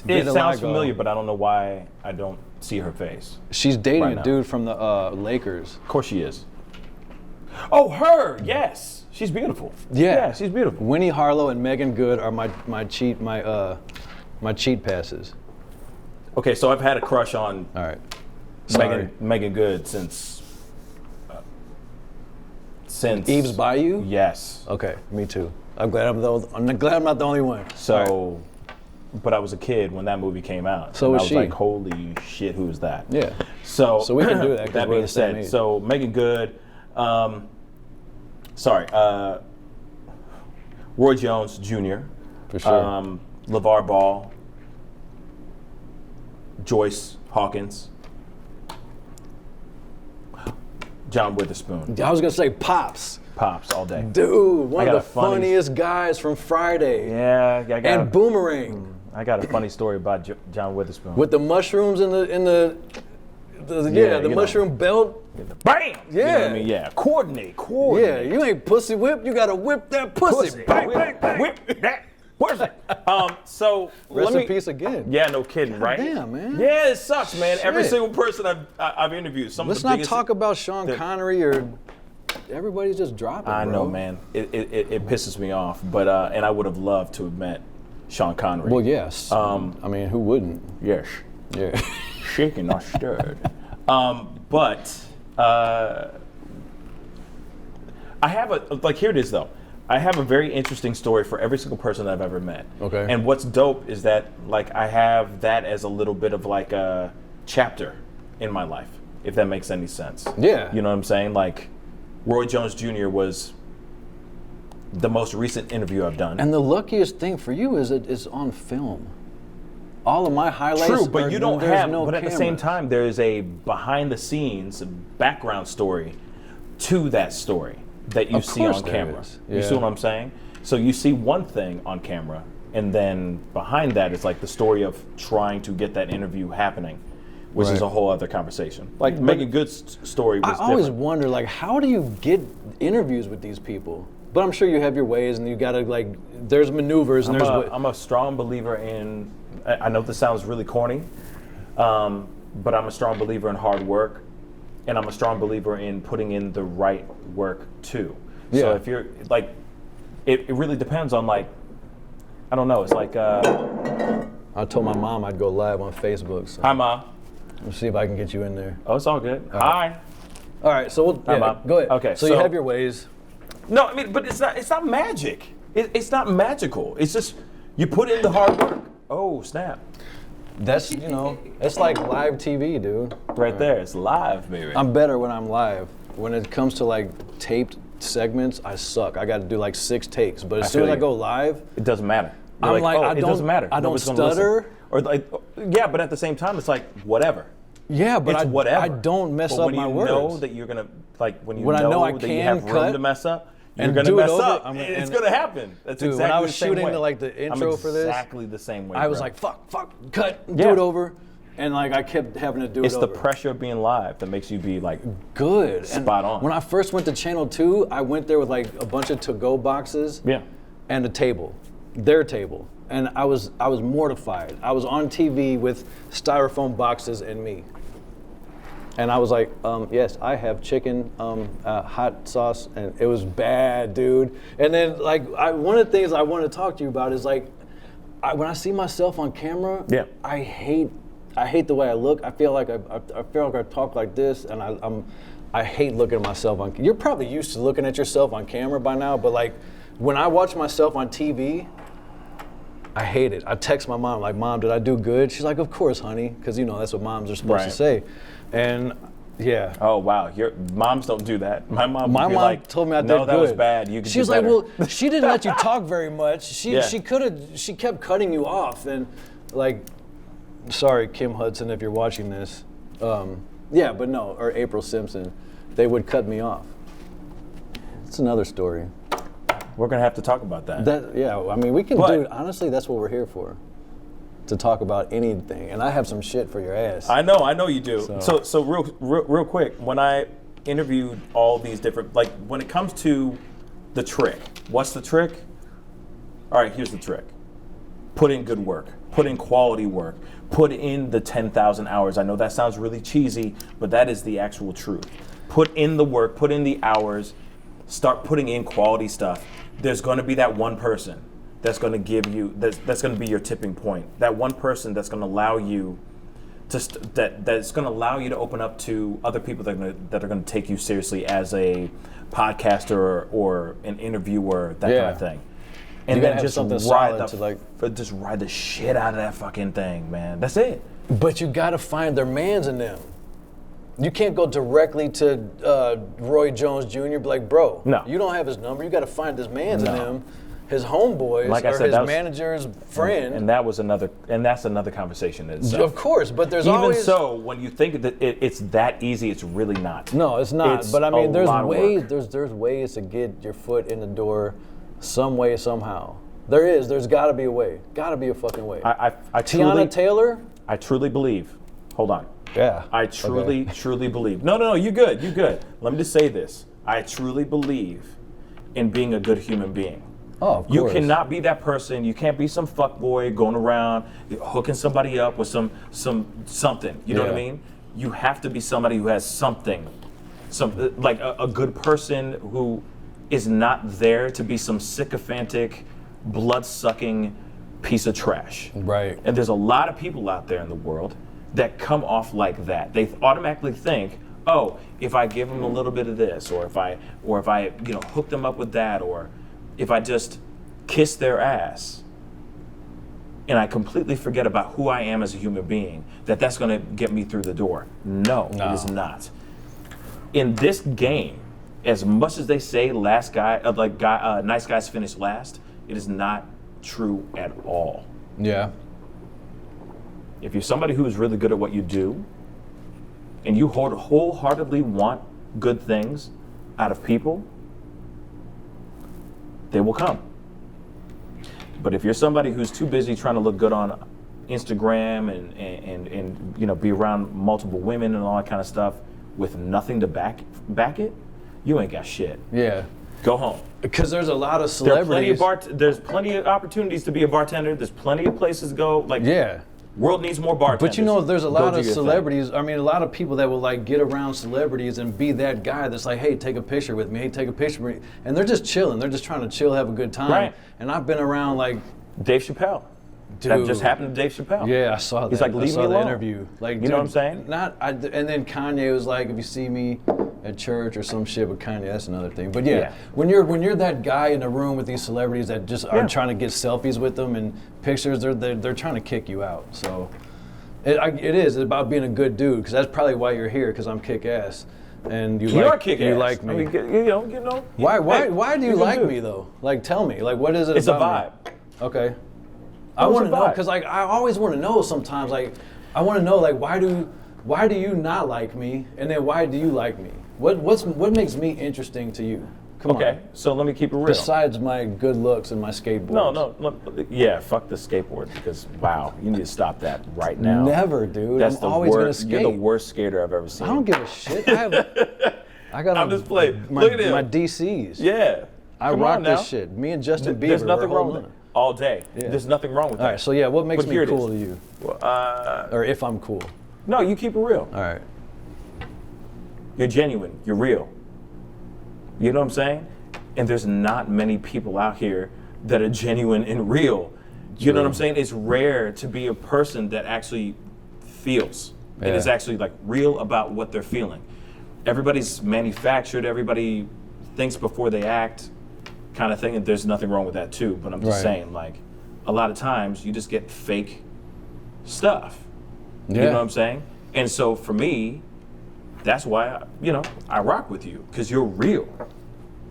It sounds vitiligo. familiar, but I don't know why I don't see her face. She's dating right a now. dude from the Lakers. Of course she is. Oh, her! Yes, she's beautiful. Yeah, she's beautiful. Winnie Harlow and Megan Good are my cheat passes. Okay, so I've had a crush on All right. Sorry. Megan Good since Eve's Bayou? Yes. Okay, me too. I'm glad I'm not the only one. So, All right. but I was a kid when that movie came out. So and was I was she. like, holy shit, who is that? Yeah. So we can do that 'cause That we're being the same said, age. so Megan Good, Roy Jones Jr., For sure. LeVar Ball, Joyce Hawkins, John Witherspoon, I was gonna say Pops. Pops all day. Dude, one got of a the funny- funniest guys from Friday. Yeah, I got And Boomerang. I got a funny story about John Witherspoon. With the mushrooms in the you know. mushroom belt. Bam! You know what Yeah. I mean? Yeah. Coordinate. Yeah, you ain't pussy whip. You gotta whip that pussy. Bang, bang, bang. Whip that pussy. So Rest let in me, peace again. Yeah, no kidding, right? damn, man. Yeah, it sucks, man. Every Shit. single person I've interviewed, some Let's of the not biggest. talk about Sean Connery or everybody's just dropping. I bro. know, man. It pisses me off, but and I would have loved to have met Sean Connery. Well, yes. I mean, who wouldn't? Yes. Yeah. Shaken, not stirred. But I have here it is though. I have a very interesting story for every single person that I've ever met. Okay. And what's dope is that like I have that as a little bit of like a chapter in my life, if that makes any sense. Yeah. You know what I'm saying? Like Roy Jones Jr. was the most recent interview I've done. And the luckiest thing for you is it is on film. All of my highlights. True, but are, you don't there's have. No but at the same cameras. time, there is a behind-the-scenes background story to that story that you Of see on course there camera. is. You see Yeah. what I'm saying? So you see one thing on camera, and then behind that is like the story of trying to get that interview happening, which is a whole other conversation. Like Megan Good's story was I always different. wonder, like, how do you get interviews with these people? But I'm sure you have your ways, and you gotta like. There's maneuvers, and I'm a strong believer in. I know this sounds really corny, but I'm a strong believer in hard work, and I'm a strong believer in putting in the right work too. Yeah. So if you're like, it really depends on like, I don't know. It's like. I told my mom I'd go live on Facebook. So Hi, Ma. let's see if I can get you in there. Oh, it's all good. Hi. All right, so we'll, Mom. go ahead. Okay, so you so- have your ways. No, I mean, but it's not magic. It's not magical. It's just you put in the hard work. Oh, snap. That's it's like live TV, dude. Right there. It's live, baby. I'm better when I'm live. When it comes to like taped segments, I suck. I got to do like 6 takes. But as soon as feel I you. go live, It doesn't matter. I'm You're like, I it don't- doesn't matter. I don't Nobody's gonna listen. stutter. Or like, yeah, but at the same time, it's like whatever. yeah, but It's whatever. I don't mess but up when my you words. know that you're gonna when When I know I that you can have room cut to mess up, you're and gonna do it mess over, up. I'm- It's and- gonna happen. That's Dude, exactly when I was the same shooting way. like the intro I'm for this, exactly the same way. I was bro. like, fuck, cut, do Yeah. it over. And like I kept having to do it's it the over. pressure of being live that makes you be like Good. Spot on. When I first went to Channel 2, I went there with like a bunch of to-go boxes yeah. and a table, their table. And I was mortified. I was on TV with styrofoam boxes and me. And I was like, yes, I have chicken, hot sauce, and it was bad, dude. And then like, one of the things I want to talk to you about is like, when I see myself on camera, Yeah. I hate the way I look. I feel like I talk like this, and I hate looking at myself on. You're probably used to looking at yourself on camera by now, but like when I watch myself on TV, I hate it. I text my mom like, "Mom, did I do good?" She's like, "Of course, honey," because that's what moms are supposed to Right. say. And yeah. Oh wow, your moms don't do that. My mom. My would be mom like, told me I did no, good. that was bad. You could She do was like, better. well, she didn't let you talk very much. She Yeah. she kept cutting you off, and like, sorry, Kim Hudson, if you're watching this, yeah, but no, or April Simpson, they would cut me off. It's another story. We're gonna have to talk about that. I mean, we can But- do. Honestly, that's what we're here for, to talk about anything. And I have some shit for your ass. I know you do. So real quick, when I interviewed all these different, like when it comes to the trick, what's the trick? All right, here's the trick. Put in good work. Put in quality work. Put in the 10,000 hours. I know that sounds really cheesy, but that is the actual truth. Put in the work, put in the hours, start putting in quality stuff. There's going to be that one person that's going to give you, that's going to be your tipping point. That one person that's going to allow you that's going to allow you to open up to other people that are going to take you seriously as a podcaster or an interviewer, that kind of thing. And You gotta then have just something ride solid just ride the shit out of that fucking thing, man. That's it. But you got to find their mans in them. You can't go directly to Roy Jones Jr. Be like, bro, No. you don't have his number. You got to find his mans in No. him, his homeboys, Like I or said, his that was- manager's friend. And that's another conversation in itself. Of course, but there's Even always. so, when you think that it's that easy, it's really not. No, it's not. It's But I mean, a there's lot of ways. work. There's ways to get your foot in the door, some way, somehow. There is. There's got to be a way. Got to be a fucking way. I Tiana truly, Taylor. I truly believe. Hold on. Yeah. I truly believe. No, you good. Let me just say this. I truly believe in being a good human being. Oh, of You course. cannot be that person. You can't be some fuckboy going around hooking somebody up with something. You know what I Yeah. mean? You have to be somebody who has something, like a good person who is not there to be some sycophantic, blood-sucking piece of trash. Right. And there's a lot of people out there in the world that come off like that. They automatically think, oh, if I give them a little bit of this, or if I hook them up with that, or if I just kiss their ass, and I completely forget about who I am as a human being, that's going to get me through the door. No, it is not. In this game, as much as they say nice guys finish last, it is not true at all. Yeah. If you're somebody who is really good at what you do, and you wholeheartedly want good things out of people, they will come. But if you're somebody who's too busy trying to look good on Instagram and you know, be around multiple women and all that kind of stuff with nothing to back it, you ain't got shit. Yeah. Go home. Because there's a lot of celebrities. There's plenty of opportunities to be a bartender. There's plenty of places to go. Like, yeah. World needs more bartenders. But you know, there's a lot Go of do your celebrities. thing. I mean, a lot of people that will like get around celebrities and be that guy that's like, hey, take a picture with me. Hey, take a picture with me. And they're just chilling. They're just trying to chill, have a good time. Right. And I've been around like Dave Chappelle. Dude. That just happened to Dave Chappelle. Yeah, I saw that. He's like, leave I saw me the alone. interview. Like, you dude, know what I'm saying? And then Kanye was like, if you see me at church or some shit with Kanye, that's another thing. But yeah, when you're that guy in a room with these celebrities that just are trying to get selfies with them and pictures, they're trying to kick you out. So it is about being a good dude, because that's probably why you're here, because I'm kick ass. And you are kick-ass. You like me. I mean, you know. Why do you like me though? Like, tell me. Like, what is it It's a about vibe. me? Okay. I want to know, because like I always want to know sometimes. Like, I want to know, like, why do you not like me, and then why do you like me? What makes me interesting to you? Come on. Okay, so let me keep it real. Besides my good looks and my skateboard. No, yeah, fuck the skateboard, because wow, you need to stop that right now. Never, dude. That's I'm the always worst. gonna skate. You're the worst skater I've ever seen. I don't give a shit. I got I'm just playing. Look at him. My DCs. Yeah. I Come rock on now. this shit. Me and Justin Bieber. There's nothing were wrong holding with it. on. All day. Yeah. There's nothing wrong with that. All right, so yeah, what makes But me here it cool is. to you? Well, Or if I'm cool. no, you keep it real. All right. You're genuine. You're real. You know what I'm saying? And there's not many people out here that are genuine and real. You know what I'm saying? It's rare to be a person that actually feels and is actually like real about what they're feeling. Everybody's manufactured. Everybody thinks before they act, kind of thing. And there's nothing wrong with that too. But I'm just saying, like, a lot of times you just get fake stuff. Yeah. You know what I'm saying? And so for me, that's why I rock with you, because you're real.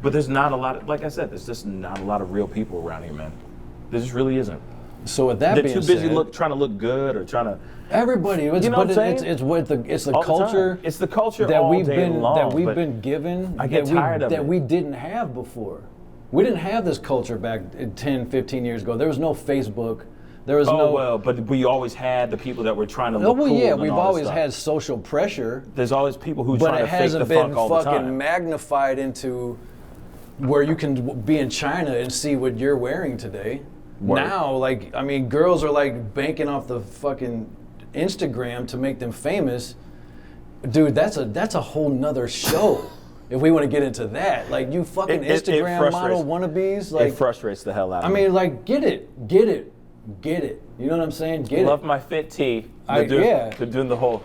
But there's not a lot of, like I said, there's just not a lot of real people around here, man. There just really isn't. So with that They're being too busy said, trying to look good or trying to. everybody, You know what I'm saying? it's the All the culture. time. It's the culture that all we've day been long, that we've but been given. I get tired of that it. we didn't have before. We didn't have this culture back 10, 15 years ago. There was no Facebook. There was no. Oh well, but we always had the people that were trying to Oh, look well, cool. yeah, and we've all always this had stuff. social pressure, There's always people who but try it to fake the hasn't been funk all the fucking time. magnified into where you can be in China and see what you're wearing today. Word. Now, like, I mean, girls are like banking off the fucking Instagram to make them famous. Dude, that's a whole nother show. If we want to get into that, like, you fucking It Instagram model wannabes, like, it frustrates the hell out of I me. mean, like, get it. You know what I'm saying? Get Love it. my fit tee. Yeah. They're doing the whole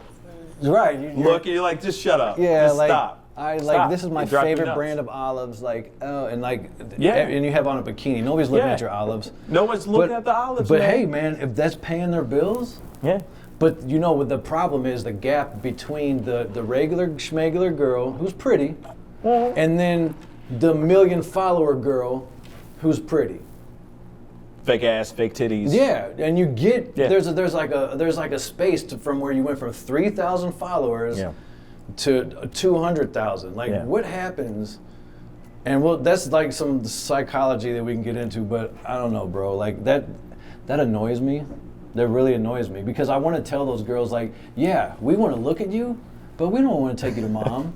Right. look, and you're like, just shut up. Yeah, just like, stop. I like Stop. this is my You drive me favorite nuts. brand of olives. Like, oh, and like, Yeah. and you have on a bikini. Nobody's looking Yeah. at your olives. No one's looking at the olives, But man. hey, man, if that's paying their bills. Yeah. But you know what the problem is? The gap between the regular schmegular girl who's pretty, and then the million follower girl who's pretty. Fake ass, fake titties. Yeah, and you get Yeah. there's like a space from where you went from 3,000 followers Yeah. to 200,000. Like, Yeah. what happens? And well, that's like some psychology that we can get into, but I don't know, bro. Like that annoys me. That really annoys me, because I want to tell those girls, like, yeah, we want to look at you, but we don't want to take you to mom.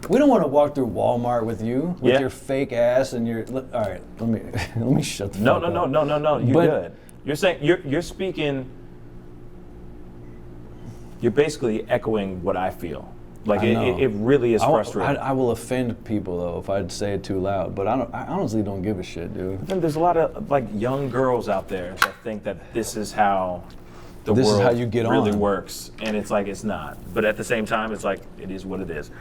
We don't want to walk through Walmart with you with your fake ass and your. All right, let me shut the fuck up. No. You're good. You're saying you're speaking. You're basically echoing what I feel. Like I know. it really is frustrating. I will offend people though if I'd say it too loud, but I honestly don't give a shit, dude. Then there's a lot of like young girls out there that think that this is how the This is world how you get really on. works, and it's like it's not. But at the same time, it's like it is what it is.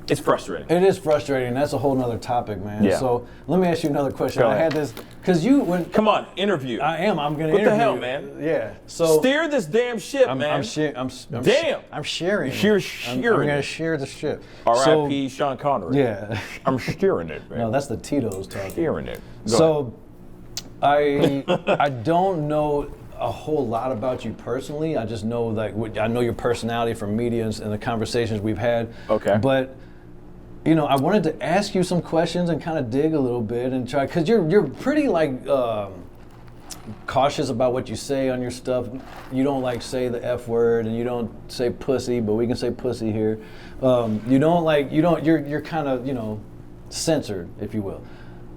It's frustrating. It is frustrating. That's a whole nother topic, man. Yeah. So let me ask you another question. Go I ahead. had this because when Come on, interview. I'm going to What interview. the hell, man? Yeah. So Steer this damn ship, man. I'm Damn. sharing. You're I'm shearing going to it. share the ship. R.I.P. Sean Connery. Yeah. I'm steering it, man. No, that's the Tito's talking. Steering it. Go So I don't know a whole lot about you personally. I just know I know your personality from media and the conversations we've had. Okay. But I wanted to ask you some questions and kind of dig a little bit and try, because you're pretty like cautious about what you say on your stuff. You don't like say the F word, and you don't say pussy, but we can say pussy here. You're kind of, censored, if you will.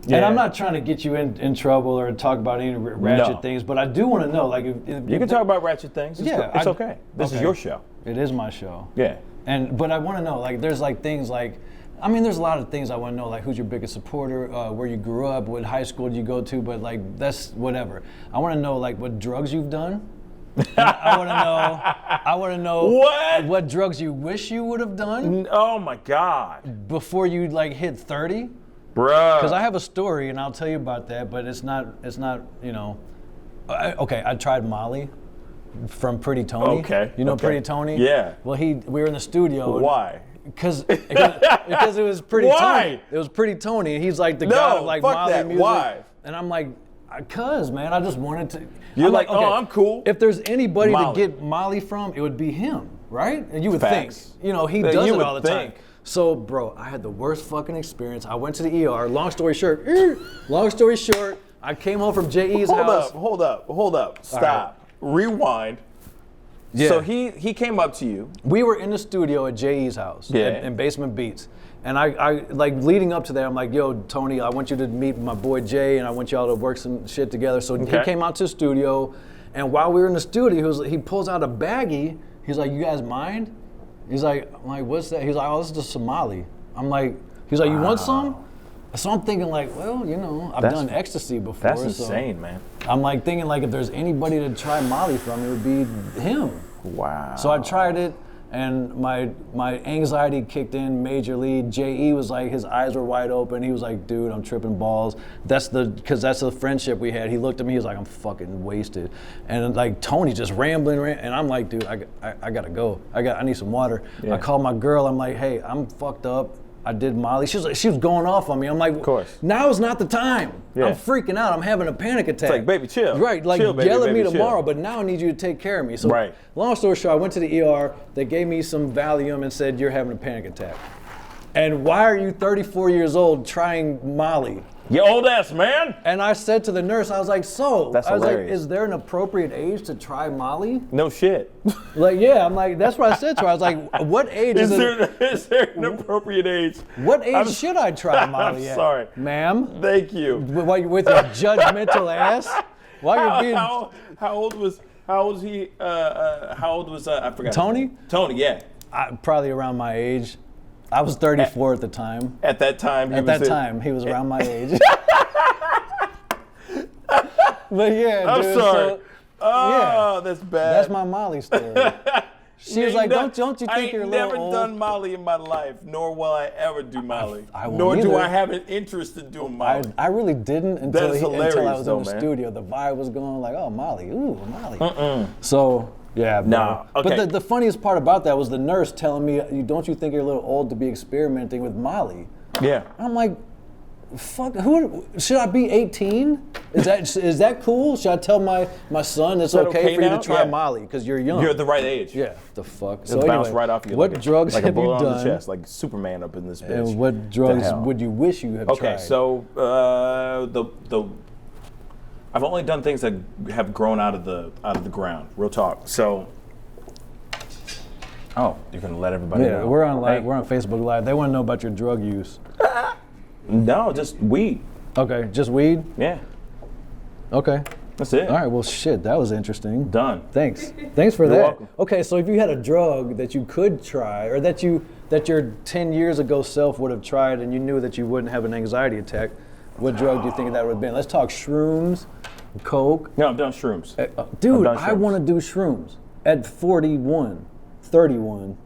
Yeah. And I'm not trying to get you in trouble or talk about any ratchet things, but I do want to know, like, you can talk about ratchet things. It's okay. This is your show. It is my show. Yeah. But I want to know, like, there's like things like, there's a lot of things I want to know, like who's your biggest supporter, where you grew up, what high school did you go to, but like that's whatever. I want to know like what drugs you've done. I want to know what drugs you wish you would have done. Oh my God. Before you like hit 30. Bruh. Because I have a story and I'll tell you about that, but it's not, okay, I tried Molly from Pretty Tony. Okay. You know Pretty Tony? Yeah. Well, we were in the studio. Why? Because it was Pretty Tony. It was Pretty Tony, and he's like the god of like Molly music. Why? And I'm like, cause man, I just wanted to. You're like, okay, I'm cool. If there's anybody to get Molly from, it would be him, right? And you would think, he does it all the time. So, bro, I had the worst fucking experience. I went to the ER. Long story short, I came home from JE's house. Hold up. Stop. Right. Rewind. Yeah. So he came up to you. We were in the studio at JE's house in Basement Beats. And I like leading up to that, I'm like, yo, Tony, I want you to meet my boy Jay and I want y'all to work some shit together. So he came out to the studio, and while we were in the studio, he pulls out a baggie. He's like, you guys mind? He's like, I'm like, what's that? He's like, oh, this is the Somali. I'm like, he's like, you want some? So I'm thinking like, well, I've done ecstasy before. That's insane, man. I'm like thinking like if there's anybody to try Molly from, it would be him. Wow. So I tried it, and my anxiety kicked in majorly. JE was like, his eyes were wide open. He was like, dude, I'm tripping balls. Because that's the friendship we had. He looked at me, he was like, I'm fucking wasted. And like Tony just rambling, and I'm like, dude, I gotta go. I need some water. Yeah. I called my girl, I'm like, hey, I'm fucked up. I did Molly. She was going off on me. I'm like, of course. Now is not the time. Yeah. I'm freaking out. I'm having a panic attack. It's like, baby, chill. Right, like chill, baby, yell at me chill. tomorrow, but now I need you to take care of me. So long story short, I went to the ER. They gave me some Valium and said, you're having a panic attack. And why are you 34 years old trying Molly? You old ass man. And I said to the nurse, I was like, That's hilarious. like, is there an appropriate age to try Molly? No shit. Like, yeah, I'm like, that's what I said to her. I was like, what age is there an appropriate age? What age should I try Molly I'm at? sorry. Ma'am? Thank you. With your judgmental ass? Why you're being... How old was I forgot. Tony? Tony, yeah. Probably around my age. I was 34 at the time. At that time, he was around my age. But yeah, I'm dude, sorry. That's bad. That's my Molly story. She was like, don't you think you're a little old? I ain't never done Molly in my life, nor will I ever do Molly. Nor do I have an interest in doing Molly. I really didn't until I was in the man. studio. The vibe was going like, oh, Molly, ooh, Molly. So... Yeah, no. Okay. But the funniest part about that was the nurse telling me, don't you think you're a little old to be experimenting with Molly? Yeah. I'm like, fuck, should I be 18? Is that cool? Should I tell my son it's okay for you to try Molly because you're young? You're at the right age. Yeah, the fuck. So bounce right off you. What drugs have you done? Like a bullet on the chest, like Superman up in this bitch. And what drugs would you wish you had tried? Okay, so I've only done things that have grown out of the ground. Real talk. So, you're gonna let everybody know. We're on Facebook Live. They want to know about your drug use. No, just weed. Okay, just weed. Yeah. Okay. That's it. All right. Well, shit, that was interesting. Done. Thanks for You're that. welcome. Okay, so if you had a drug that you could try, or that your 10 years ago self would have tried, and you knew that you wouldn't have an anxiety attack. What drug do you think that would have been? Let's talk shrooms, coke. No, I've done shrooms. Dude, I want to do shrooms at 41, 31.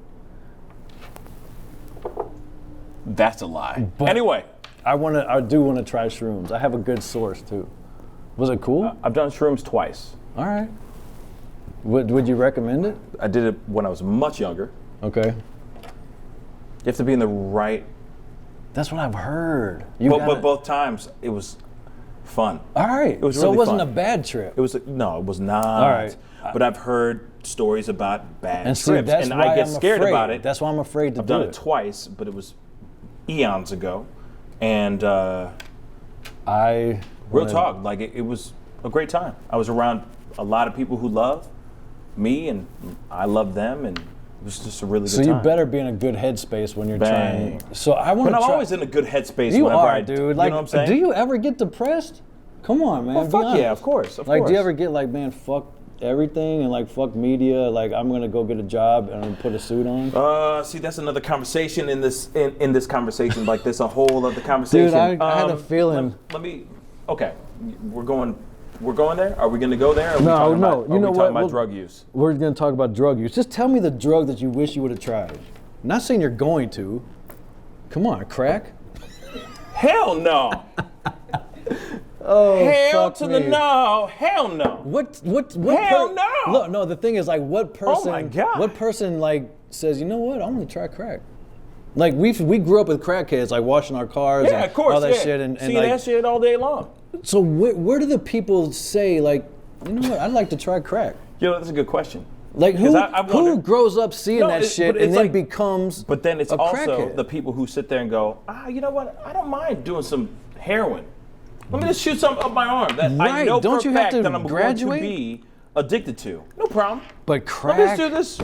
That's a lie. But anyway. I do want to try shrooms. I have a good source too. Was it cool? I've done shrooms twice. All right. Would you recommend it? I did it when I was much younger. Okay. You have to be in the right... That's what I've heard. But both times, it was fun. All right. It was so really it wasn't fun. A bad trip. No, it was not. All right. But I've heard stories about bad and trips, that's and why I get I'm scared afraid. about it. That's why I'm afraid to I've do it. done it twice, but it was eons ago. And real talk, like it was a great time. I was around a lot of people who love me, and I love them, and it was just a really good time. So you better be in a good headspace when you're Bang. trying. So I want to. But I'm always in a good headspace You whenever are, I dude. you Like, know what I'm saying? do you ever get depressed? Come on, man. Well, be fuck honest. yeah, of course. Like, do you ever get like, man, fuck everything and like fuck media? Like, I'm gonna go get a job and put a suit on. See, that's another conversation in this conversation. Like, there's a whole other conversation. Dude, I had a feeling. Let me. Okay, we're going there. Are we going to go there? Or are we No, talking no. About, You know are we what? talking about drug use? We're gonna talk about drug use. Just tell me the drug that you wish you would have tried. Not saying you're going to. Come on, crack. Hell no. Oh, Hell fuck to me. the no. Hell no. What Hell no. Look, no, the thing is, like, what person, Oh my God. what person, like, says, you know what, I'm gonna try crack. Like, we grew up with crackheads, like, washing our cars Yeah, and of course. all that yeah. shit. And Seeing like, that shit all day long. so where do the people say, like, you know what, I'd like to try crack? You know, that's a good question. Like, who I wonder- grows up seeing No, that shit but it's and then like- becomes But then it's a also crackhead? the people who sit there and go, you know what? I don't mind doing some heroin. Let me just shoot something up my arm that I Right, know don't for a you have fact to that I'm graduate? going to be addicted to. No problem. But Let me just crack, do this.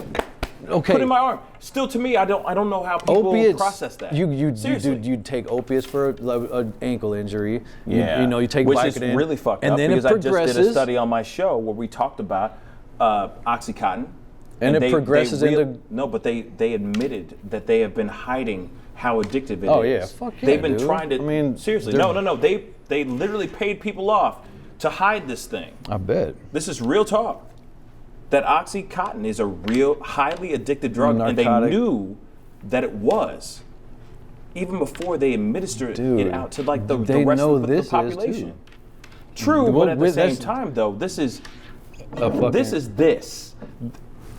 okay. Put it in my arm. Still, to me, I don't know how people Opiates, process that. you Seriously. take opiates for an ankle injury. Yeah. You take Which Vicodin. is really fucked and up then because it I just did a progresses, study on my show where we talked about Oxycontin. And it progresses into. No, but they admitted that they have been hiding how addictive it is. Oh, yeah. Fuck yeah, They've been dude. trying to. I mean, seriously, they're- no. They literally paid people off to hide this thing. I bet. This is real talk. That Oxycontin is a real highly addictive drug, Narcotic. and they knew that it was even before they administered Dude, it out to like the they rest know of the this is, population. too. True, Well, but at the with- same that's- time, though, this is This this.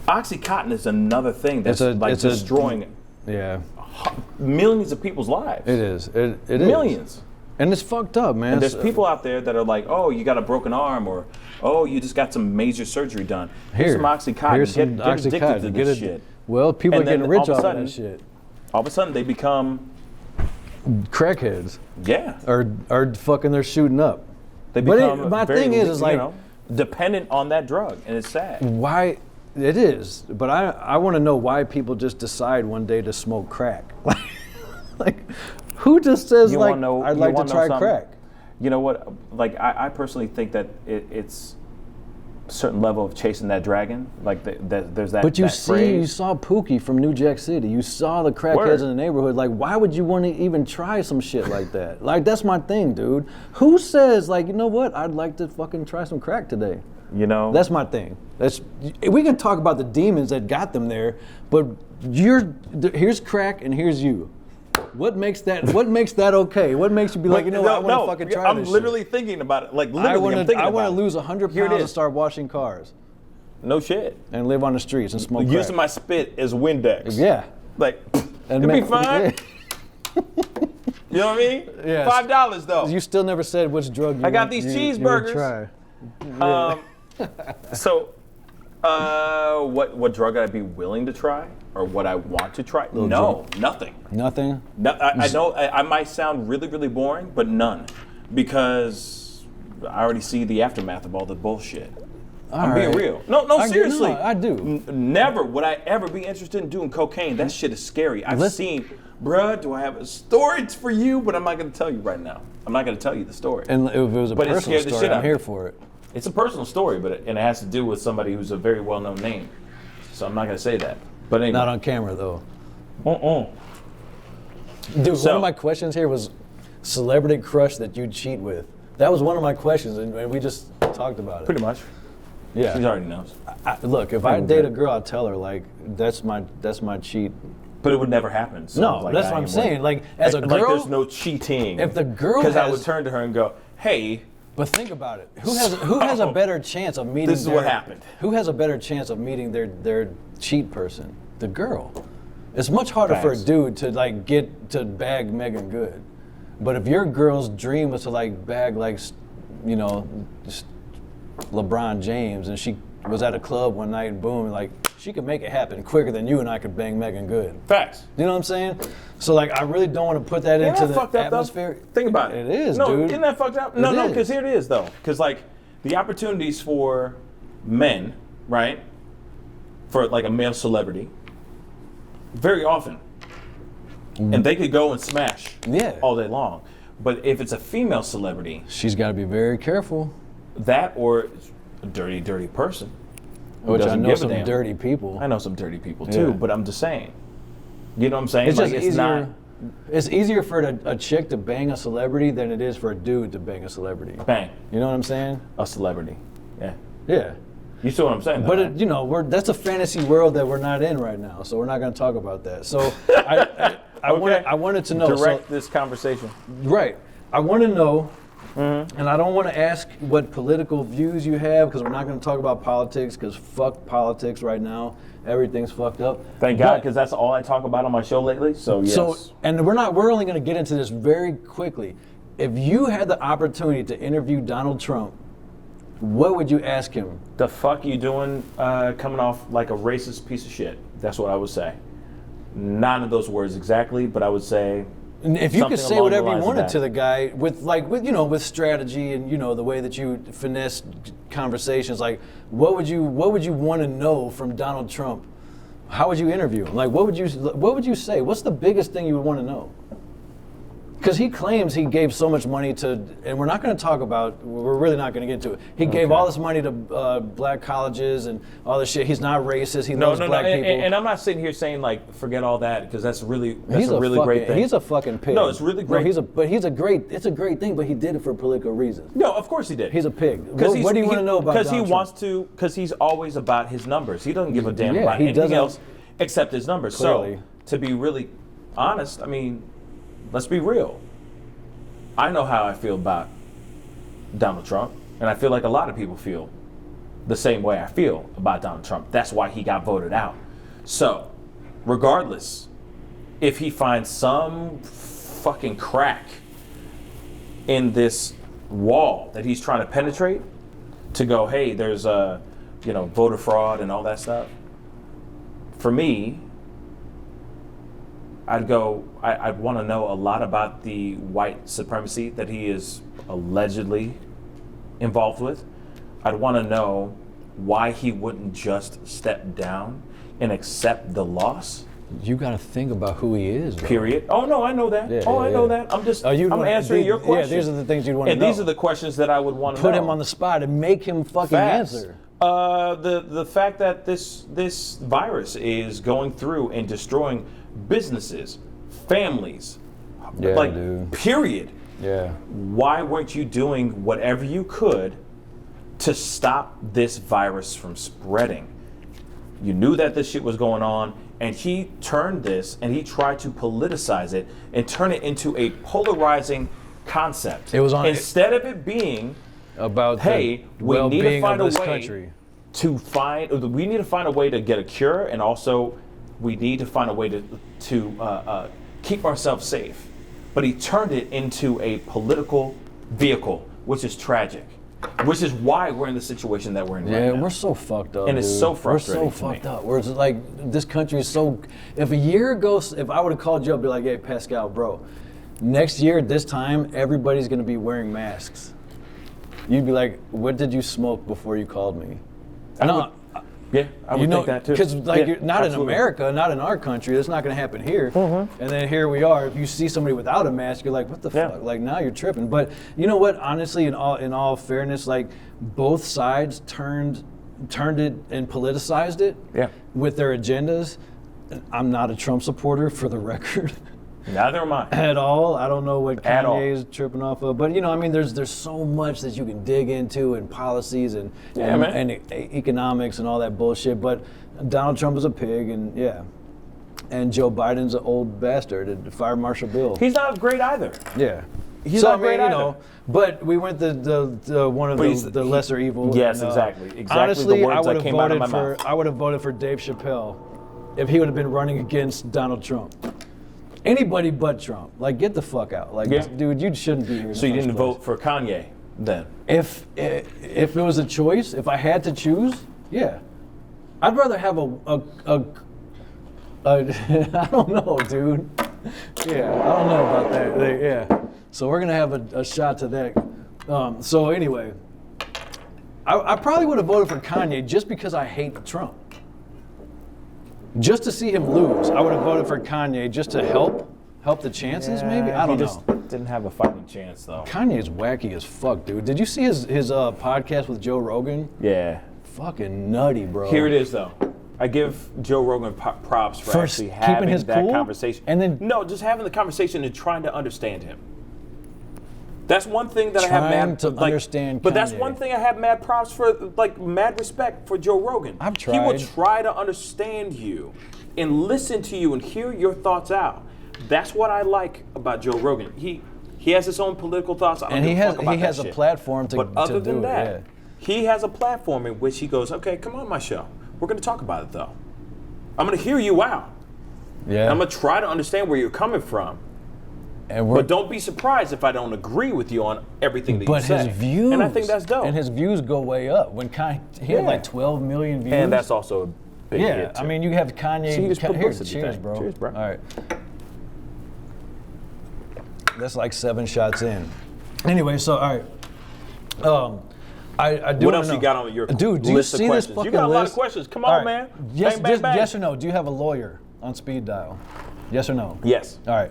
Oxycontin is another thing that's it's destroying Yeah, millions of people's lives. it is. It is. Millions. And it's fucked up, man. And there's people out there that are like, oh, you got a broken arm, or oh, you just got some major surgery done. Here's some Oxycontin. Here's some get addicted Oxycontin. to Get this it- shit. Well, people And are then getting rich all of a off sudden- that shit. All of a sudden, they become, Crackheads yeah, are fucking. They're shooting up. they But become my very, thing is like, dependent on that drug, and it's sad. why? It is, but I want to know why people just decide one day to smoke crack. Like, who just says You like, wanna know- I'd you like to wanna know try something? crack? You know what? Like, I personally think that it's a certain level of chasing that dragon. Like, there's that. But you that see, phrase. you saw Pookie from New Jack City. You saw the crackheads Word. in the neighborhood. Like, why would you want to even try some shit like that? Like, that's my thing, dude. Who says, like, you know what? I'd like to fucking try some crack today. You know, That's my thing. We can talk about the demons that got them there, but here's crack and here's you. What makes that okay? What makes you be like, you know what? I want to fucking try I'm this literally shit. thinking about it. Like, literally, I'm thinking I about want it. to lose 100 Here it pounds is. and start washing cars No shit. and live on the streets and smoke Using crack. my spit as Windex. Yeah. Like, And it'd be make- fine. You know what I mean? Yes. $5 though. You still never said which drug you I got want- these you would cheeseburgers. try. So, what drug I'd be willing to try, or what I want to try? No, nothing. Nothing? No, I know I might sound really, really boring, but none, because I already see the aftermath of all the bullshit. I'm being right. real. No, seriously. I do. Never would I ever be interested in doing cocaine. That shit is scary. I've Let's- seen, bruh, do I have a story for you? But I'm not going to tell you right now. I'm not going to tell you the story. And if it was a But it personal scared the story, shit out I'm of here me. for it. It's a personal story, and it has to do with somebody who's a very well-known name. So I'm not going to say that. But anyway. Not on camera, though. Dude, So- one of my questions here was celebrity crush that you'd cheat with. That was one of my questions, and we just talked about it. Pretty much. Yeah. She already knows. Look, if I date a girl, I'll tell her, like, that's my cheat. But it would never happen. So No, like, that's I what I'm ain't saying. Like, as a like girl, there's no cheating. if the girl Because I has- would turn to her and go, hey, but think about it. Who has a better chance of meeting? This is what happened. Who has a better chance of meeting their cheat person? The girl. It's much harder for a Facts. dude to like get to bag Megan Good, but if your girl's dream was to like bag like, you know, just LeBron James, and she was at a club one night and boom, like she could make it happen quicker than you and I could bang Megan Good. facts. You know what I'm saying? So like, I really don't want to put that Isn't into that the fucked up, atmosphere. though? Think about it. It is, no, dude. Isn't that fucked up? It No, is. because here it is, though. Because, like, the opportunities for men, right, for like a male celebrity, very often, and they could go and smash all day long. But if it's a female celebrity, she's got to be very careful. That or a dirty, dirty person. Which I know some dirty people. I know some dirty people too, but I'm just saying. You know what I'm saying? It's like it's easier for a chick to bang a celebrity than it is for a dude to bang a celebrity. Bang. You know what I'm saying? A celebrity. Yeah. Yeah. You see what I'm saying? But you know, that's a fantasy world that we're not in right now, so we're not going to talk about that. So I wanted to know. Direct this conversation. Right. I want to know, and I don't want to ask what political views you have because we're not going to talk about politics because fuck politics right now. Everything's fucked up. Thank God, because that's all I talk about on my show lately. So yes. So, and we're only going to get into this very quickly. If you had the opportunity to interview Donald Trump, what would you ask him? The fuck you doing coming off like a racist piece of shit? That's what I would say. None of those words exactly, but I would say. And if you could say whatever you wanted to the guy with with strategy and the way that you finesse conversations, like what would you want to know from Donald Trump? How would you interview him? Like what would you say? What's the biggest thing you would want to know? Because he claims he gave so much money to, and we're really not going to get into it. He gave all this money to black colleges and all this shit. He's not racist. He loves black people. And I'm not sitting here saying like forget all that because that's a really great thing. He's a fucking pig. No, it's really great. It's a great thing, but he did it for political reasons. No, of course he did. He's a pig. What do you want to know about Donald Trump? Because he wants to. Because he's always about his numbers. He doesn't give a damn about anything else except his numbers. Clearly. So to be really honest, I mean, let's be real. I know how I feel about Donald Trump, and I feel like a lot of people feel the same way I feel about Donald Trump. That's why he got voted out. So, regardless, if he finds some fucking crack in this wall that he's trying to penetrate to go, hey, there's voter fraud and all that stuff, for me, I'd want to know a lot about the white supremacy that he is allegedly involved with. I'd want to know why he wouldn't just step down and accept the loss. You got to think about who he is, bro. Period. Oh no, I know that. I know that. I'm answering your question. Yeah, these are the things you'd want to know. And these are the questions that I would want to know. Put him on the spot and make him fucking answer. The fact that this virus is going through and destroying businesses, families, dude. Period. Yeah. Why weren't you doing whatever you could to stop this virus from spreading? You knew that this shit was going on, and he turned this and he tried to politicize it and turn it into a polarizing concept. It was on instead of it being about hey, we need to find a way country. We need to find a way to get a cure, and also we need to find a way to keep ourselves safe. But he turned it into a political vehicle, which is tragic. Which is why we're in the situation that we're in right now. Yeah, we're so fucked up, and it's so frustrating. We're so fucked up. We're just like, this country is so. If a year ago, if I would have called you up, be like, hey, Pascal, bro, next year at this time, everybody's gonna be wearing masks. You'd be like, what did you smoke before you called me? I would think that too. Because you're not in America, not in our country, that's not going to happen here. Mm-hmm. And then here we are. If you see somebody without a mask, you're like, what the fuck? Like, now you're tripping. But you know what? Honestly, in all fairness, like both sides turned it and politicized it with their agendas. I'm not a Trump supporter, for the record. Neither am I. At all. I don't know what Kanye is tripping off of. But, I mean, there's so much that you can dig into in policies and economics and all that bullshit. But Donald Trump is a pig, and Joe Biden's an old bastard. And Fire Marshal Bill. He's not great either. Yeah. He's not great either. But we went the one of the lesser evil. Yes, and, exactly. Honestly, the words that came out of my mouth. I would have voted for Dave Chappelle if he would have been running against Donald Trump. Anybody but Trump. Like, get the fuck out. Like, dude, you shouldn't be here. So you didn't vote for Kanye then? If it was a choice, if I had to choose, yeah. I'd rather have a I don't know, dude. Yeah, I don't know about that. So we're gonna have a shot to that. So anyway, I probably would have voted for Kanye just because I hate Trump. Just to see him lose, I would have voted for Kanye just to help the chances, maybe? I don't know. Just didn't have a fighting chance, though. Kanye's wacky as fuck, dude. Did you see his podcast with Joe Rogan? Yeah. Fucking nutty, bro. Here it is, though. I give Joe Rogan props for actually having his that cool, conversation. and then just having the conversation and trying to understand him. That's one thing that I have trying mad to understand. But that's Kanye. one thing I have mad props for, like mad respect for Joe Rogan. I've tried. He will try to understand you and listen to you and hear your thoughts out. That's what I like about Joe Rogan. He has his own political thoughts. I don't give a fuck about he has that a shit. platform to But other than do that, it. he has a platform in which he goes, okay, come on my show. We're going to talk about it though. I'm going to hear you out. Yeah. I'm going to try to understand where you're coming from. But don't be surprised if I don't agree with you on everything that you say. But his views, and I think that's dope. And his views go way up. When Kanye, he had like 12 million views. And that's also a big hit too. I mean, you have Kanye. See, it's Here, publicity cheers, thing. bro. Cheers, bro. All right. That's like 7 shots in. Anyway, so all right. I do. What else you got on your dude? Do list you see of this questions? fucking You got a lot of list? questions. Come All on, right. man. Yes, bang, bang, bang. yes or no? Do you have a lawyer on speed dial? Yes or no? Yes. All right.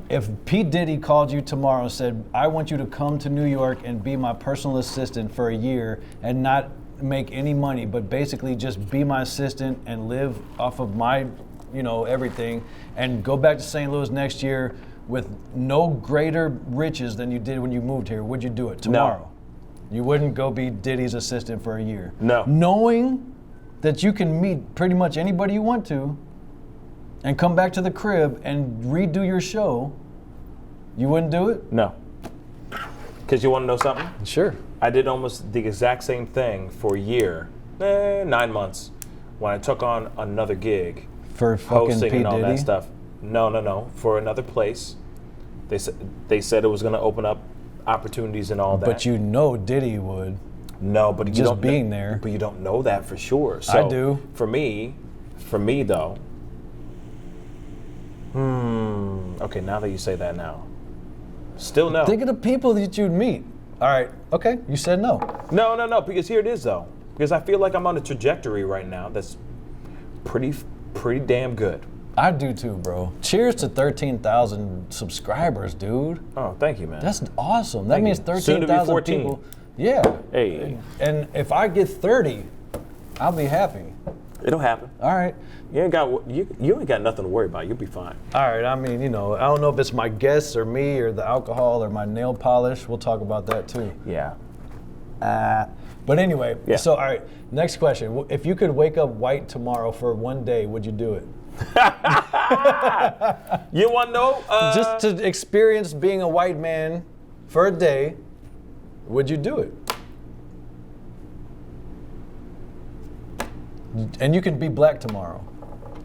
If Pete Diddy called you tomorrow and said, I want you to come to New York and be my personal assistant for a year and not make any money, but basically just be my assistant and live off of my, everything, and go back to St. Louis next year with no greater riches than you did when you moved here, would you do it tomorrow? No. You wouldn't go be Diddy's assistant for a year? No. Knowing that you can meet pretty much anybody you want to, and come back to the crib and redo your show, you wouldn't do it? No. Because you want to know something? Sure. I did almost the exact same thing for a year, 9 months, when I took on another gig. For fucking hosting P. and all Diddy? that stuff. No. For another place. They said it was going to open up opportunities and all that. But Diddy would. No, but you Just don't being there. But you don't know that for sure. So I do. For me though. Okay, now that you say that now. Still no. Think of the people that you'd meet. All right, okay, you said no. No, because here it is though. Because I feel like I'm on a trajectory right now that's pretty damn good. I do too, bro. Cheers to 13,000 subscribers, dude. Oh, thank you, man. That's awesome. That Thank means you. 13,000 14. people. Yeah. Hey. And if I get 30, I'll be happy. It'll happen. All right. You ain't got nothing to worry about. You'll be fine. All right, I mean, I don't know if it's my guests or me or the alcohol or my nail polish. We'll talk about that too. Yeah. But anyway, Yeah. So all right, next question. If you could wake up white tomorrow for one day, would you do it? You want to know? Just to experience being a white man for a day, would you do it? And you can be black tomorrow,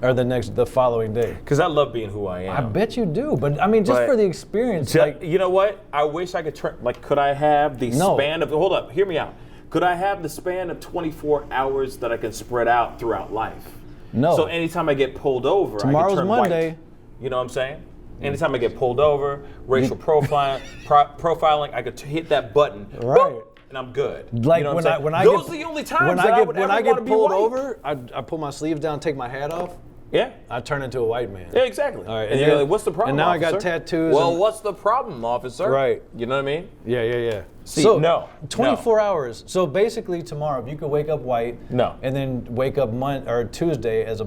or the following day. Because I love being who I am. I bet you do, but I mean, just for the experience. You know what? I wish I could could I have the span of, hold up, hear me out. Could I have the span of 24 hours that I can spread out throughout life? No. So anytime I get pulled over, Tomorrow's I can turn Monday. white. You know what I'm saying? Anytime I get pulled over, racial profiling, I could hit that button. Right. Boop, and I'm good. Like you know when what I I'm when saying? I Those get, are the only times when that I I get would when ever I want to get be pulled white. over, I pull my sleeves down, take my hat off. Yeah. I turn into a white man. Yeah, exactly. All right, and you're like, what's the problem, And now officer? I got tattoos. Well, and, what's the problem, officer? Right. You know what I mean? Yeah. See, so, no. 24 hours. So basically tomorrow, if you could wake up white, No. and then wake up Tuesday as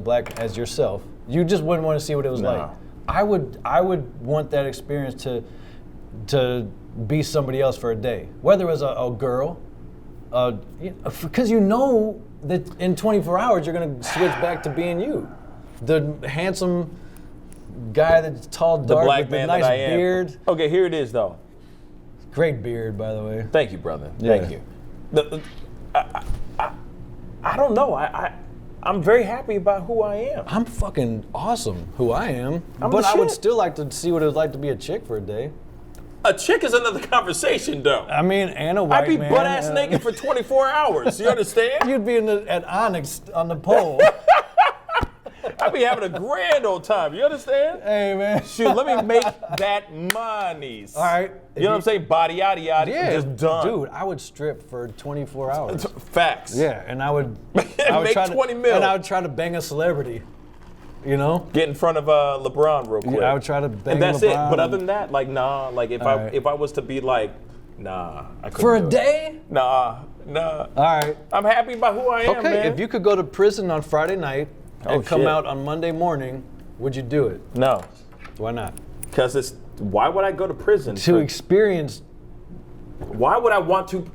yourself, you just wouldn't want to see what it was No. like. I would want that experience to be somebody else for a day, whether it was a girl, because you know that in 24 hours you're gonna switch back to being you, the handsome guy that's tall, The dark, black with the man nice that I am. beard. Okay, here it is, though. Great beard, by the way. Thank you, brother. Yeah. Thank you. I don't know. I'm very happy about who I am. I'm fucking awesome who I am, I'm but the I would shit. still like to see what it was like to be a chick for a day. A chick is another conversation, though. I mean, and a white I'd be man. butt ass naked for 24 hours. You understand? You'd be at Onyx on the pole. I be having a grand old time. You understand? Hey, man. Shoot, let me make that money. All right. You know what I'm saying? Body, yada, yada. Yeah, Just done. dude, I would strip for 24 hours. Facts. Yeah, and I would Make try 20 mil. And I would try to bang a celebrity. You know? Get in front of LeBron real quick. Yeah, I would try to bang and that's LeBron. it. But other than that, like, nah. Like, if I was to be like, nah, I couldn't For a do it. day? Nah. All right. I'm happy about who I am, Okay, man. if you could go to prison on Friday night and come shit. out on Monday morning, would you do it? No. Why not? Because why would I go to prison? To experience. Why would I want to?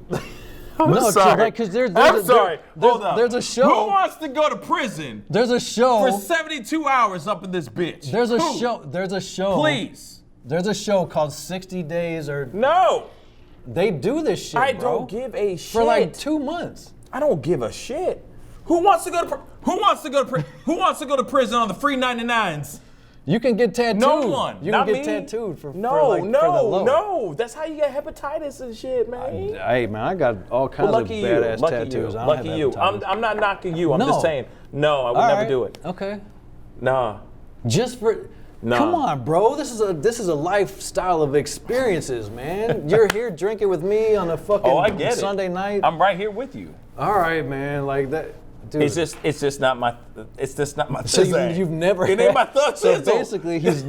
I'm No, sorry. because there's I'm sorry. Hold up. There's a show. Who wants to go to prison There's a show. for 72 hours up in this bitch? There's a Who? show. There's a show. Please. There's a show called 60 Days or No. they do this shit, I bro. don't give a shit. For like 2 months. I don't give a shit. Who wants to go to Who wants to go to Who wants to go to prison on the free 99s? You can get tattooed. No one. You Not can get me. tattooed for No, for the low. no. That's how you get hepatitis and shit, man. Hey man, I got all kinds of badass tattoos. I don't Lucky have you. hepatitis. I'm not knocking you. I'm No. just saying. No, I would All never right. do it. Okay. Nah. Just for. No. Come on, bro. This is a lifestyle of experiences, man. You're here drinking with me on a fucking Oh, I get it. Sunday night. I'm right here with you. All right, man. Like that, dude. It's just not my. So you've never. It ain't my thought. So basically, he's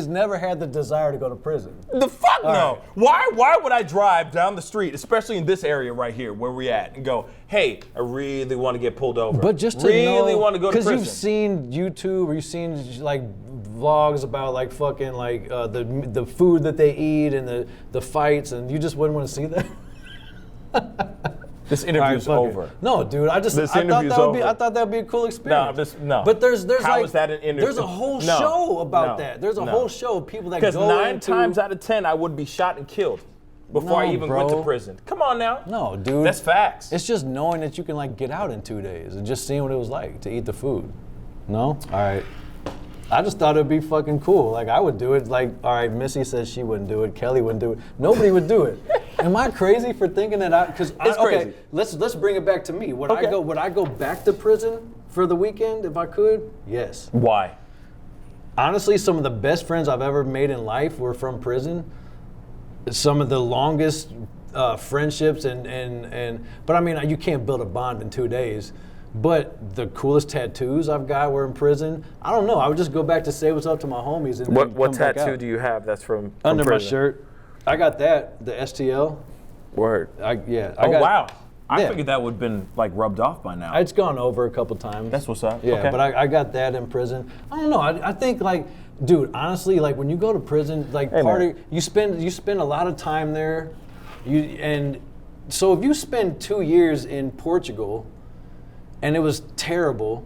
never had the desire to go to prison. The fuck no. right. Why would I drive down the street, especially in this area right here where we at, and go, hey, I really want to get pulled over. But just to really know, want to go to prison. because you've seen YouTube or you've seen like vlogs about like fucking like the food that they eat and the fights, and you just wouldn't want to see that. This interview's All right, fuck over. it. No, dude, I thought that would be a cool experience. No. But there's How like is that an interview? there's a whole No. show about No. that. There's a No. whole show of people that Because go 9 into, times out of 10, I would be shot and killed before I No, even went to bro. prison. Come on now. No, dude. That's facts. It's just knowing that you can like get out in 2 days and just seeing what it was like to eat the food. No? All right. I just thought it'd be fucking cool. Like I would do it. Like, all right, Missy says she wouldn't do it. Kelly wouldn't do it. Nobody would do it. Am I crazy for thinking that Because It's crazy. Let's bring it back to me. Would Okay. I go back to prison for the weekend if I could? Yes. Why? Honestly, some of the best friends I've ever made in life were from prison. Some of the longest friendships but I mean, you can't build a bond in 2 days. But the coolest tattoos I've got were in prison. I don't know. I would just go back to say what's up to my homies. And What then come back tattoo out. do you have that's from Under my prison? shirt? I got that, the STL. Word. I Oh, got, wow. I Yeah. figured that would have been like rubbed off by now. It's gone over a couple times. That's what's up. Yeah, Okay. but I got that in prison. I don't know. I think like, dude, honestly, like when you go to prison, like Hey, man. you spend a lot of time there. And so if you spend 2 years in Portugal, and it was terrible,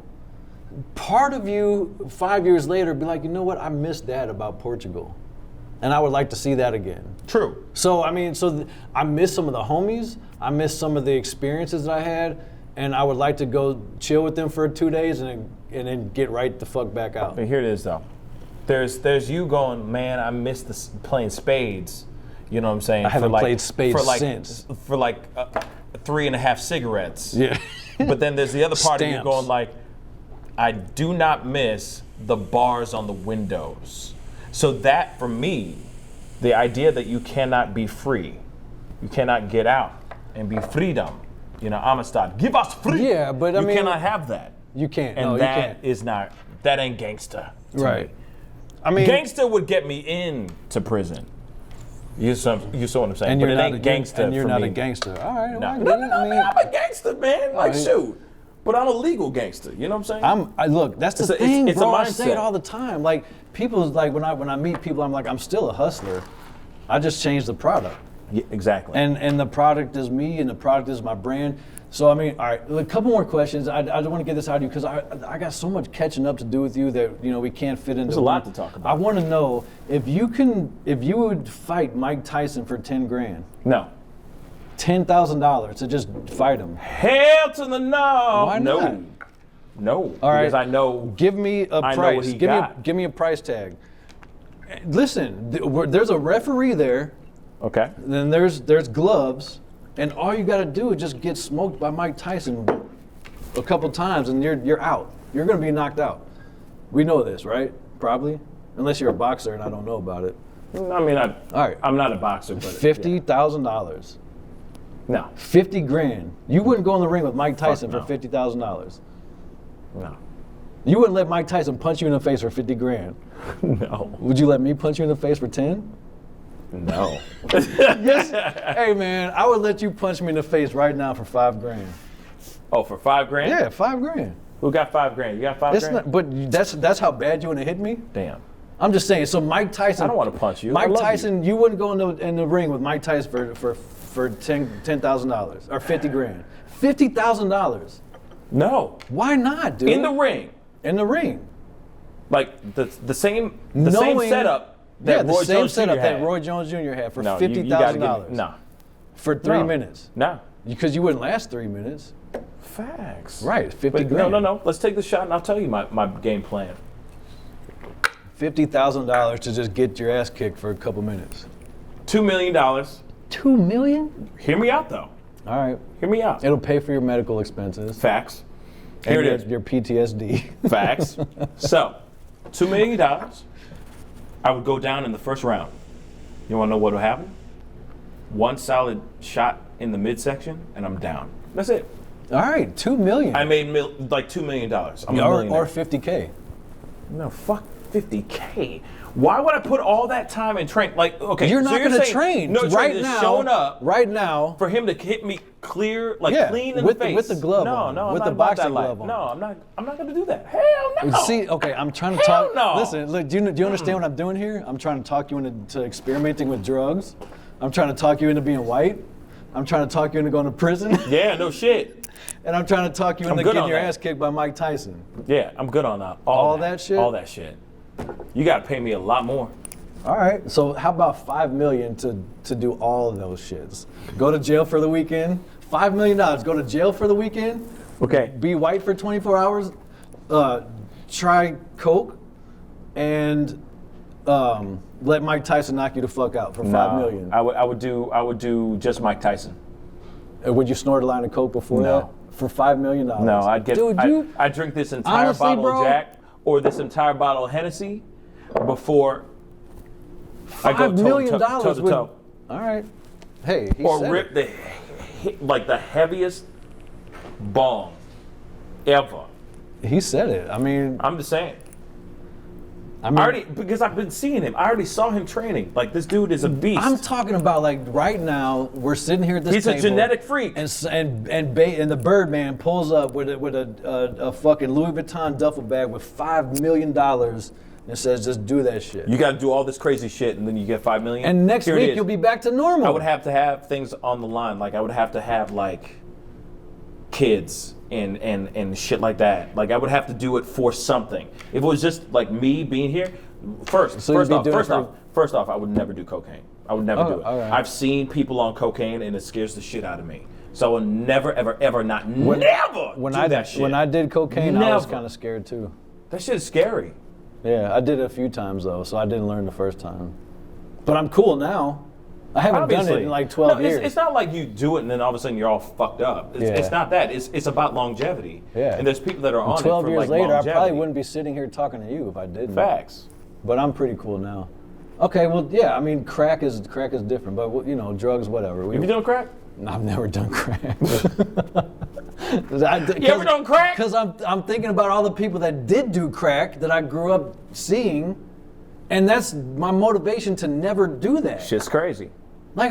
part of you 5 years later be like, you know what? I missed that about Portugal, and I would like to see that again. True. So I mean, I miss some of the homies. I miss some of the experiences that I had, and I would like to go chill with them for 2 days and then get right the fuck back out. But here it is though. There's you going, man, I miss playing spades. You know what I'm saying? I haven't for like, played spades for like, since. For like 3.5 cigarettes. Yeah. But then there's the other part of you Stamps. going like, I do not miss the bars on the windows. So that for me, the idea that you cannot be free, you cannot get out and be freedom. You know, Amistad, give us free. Yeah, but I you mean, cannot have that. You can't. And No, you that can't. is not, that ain't gangsta. to Right. me. I mean, Gangsta would get me into prison. You saw what I'm saying? and But you're it not ain't a gangsta and you're for not me. a gangster. All right. No, Well, I no, get no, it. no, I mean, man, I'm a gangster, man. Like, yeah. shoot. But I'm a legal gangster. You know what I'm saying? Look, that's the It's a- thing, it's a bro. I say it mindset. all the time. Like people, like when I meet people, I'm like, I'm still a hustler. I just changed the product, Yeah, exactly. and the product is me, and the product is my brand. So I mean, all right, a couple more questions. I don't want to get this out of you because I got so much catching up to do with you that we can't fit into. There's a lot to talk about. I want to know if you would fight Mike Tyson for 10 grand, no. $10,000 to just fight him. Hell to the no. Why no. not? No. All right. Because I know. Give me a I know price. what he give got. give me a price tag. Listen, there's a referee there. Okay. Then there's gloves, and all you got to do is just get smoked by Mike Tyson a couple times, and you're out. You're gonna be knocked out. We know this, right? Probably, unless you're a boxer and I don't know about it. I mean, All right. I'm not a boxer, but $50,000. No. 50 grand. You wouldn't go in the ring with Mike Tyson no. for $50,000. No. You wouldn't let Mike Tyson punch you in the face for 50 grand. No. Would you let me punch you in the face for 10? No. Yes. Hey man, I would let you punch me in the face right now for 5 grand. Oh, for 5 grand? Yeah, 5 grand. Who got 5 grand? You got 5 grand? Not, but that's how bad you want to hit me? Damn. I'm just saying. So Mike Tyson. I don't want to punch you. Mike Tyson, you wouldn't go in the ring with Mike Tyson for $10,000 or 50 grand. $50,000. No. Why not, dude? In the ring. In the ring. Like the same setup that Roy Jones Jr. had. that Roy Jones Jr. had for No, $50,000. No. For 3 minutes. No. Because you wouldn't last 3 minutes. Facts. Right, 50 grand. No. Let's take the shot and I'll tell you my game plan. $50,000 to just get your ass kicked for a couple minutes. $2 million. $2 million? Hear me out though. All right. Hear me out. It'll pay for your medical expenses. Facts. Here it is. Your PTSD. Facts. So, $2 million. I would go down in the first round. You want to know what will happen? One solid shot in the midsection, and I'm down. That's it. All right, $2 million. I made like $2 million. I'm a millionaire. Or $50K. No, fuck $50K. Why would I put all that time and train? Like, okay, you're not going to train. No, right now, showing up. Right now, for him to hit me clear, like clean in with the face. With the glove on. No, with I'm the not boxing about that glove on. No, I'm not going to do that. Hell no. See, okay, I'm trying to Hell talk. no. Listen, look, do you understand what I'm doing here? I'm trying to talk you into experimenting with drugs. I'm trying to talk you into being white. I'm trying to talk you into going to prison. Yeah, no shit. And I'm trying to talk you into getting your ass kicked by Mike Tyson. Yeah, I'm good on that. All that shit? All that shit. You got to pay me a lot more. All right, so how about $5 million to do all of those shits? Go to jail for the weekend. $5 million. Go to jail for the weekend. Okay. Be white for 24 hours. Try coke, and let Mike Tyson knock you the fuck out for $5 million. I would do just Mike Tyson. Would you snort a line of coke before that? For $5 million? No, I'd get. Dude, I'd drink this entire honestly, bottle bro, of Jack or this entire bottle of Hennessy before I go $5 million toe to toe. All right. Hey, he Or said rip it. the heaviest bong ever. He said it. I mean, I'm just saying. Because I've been seeing him. I already saw him training. Like, this dude is a beast. I'm talking about, like, right now, we're sitting here at this table. He's a genetic freak. And the Birdman pulls up with a fucking Louis Vuitton duffel bag with $5 million and says, just do that shit. You got to do all this crazy shit, and then you get $5 million. And next week, you'll be back to normal. I would have to have things on the line. Like, I would have to have, like, kids and shit like that. Like, I would have to do it for something. If it was just like me being here, first off, I would never do cocaine. I would never do it. Right. I've seen people on cocaine and it scares the shit out of me. So I would never, ever, ever never do that shit. When I did cocaine, I was kind of scared too. That shit is scary. Yeah, I did it a few times though, so I didn't learn the first time. But I'm cool now. I haven't done it in like 12 years. It's not like you do it and then all of a sudden you're all fucked up. It's not that. It's about longevity. Yeah. And there's people that are on 12 it for years like later, longevity. I probably wouldn't be sitting here talking to you if I didn't. Facts. But I'm pretty cool now. Okay, well, yeah, I mean, crack is different, but you know, drugs, whatever. Have you done crack? I've never done crack. You ever done crack? Because I'm thinking about all the people that did do crack that I grew up seeing, and that's my motivation to never do that. Shit's crazy. Like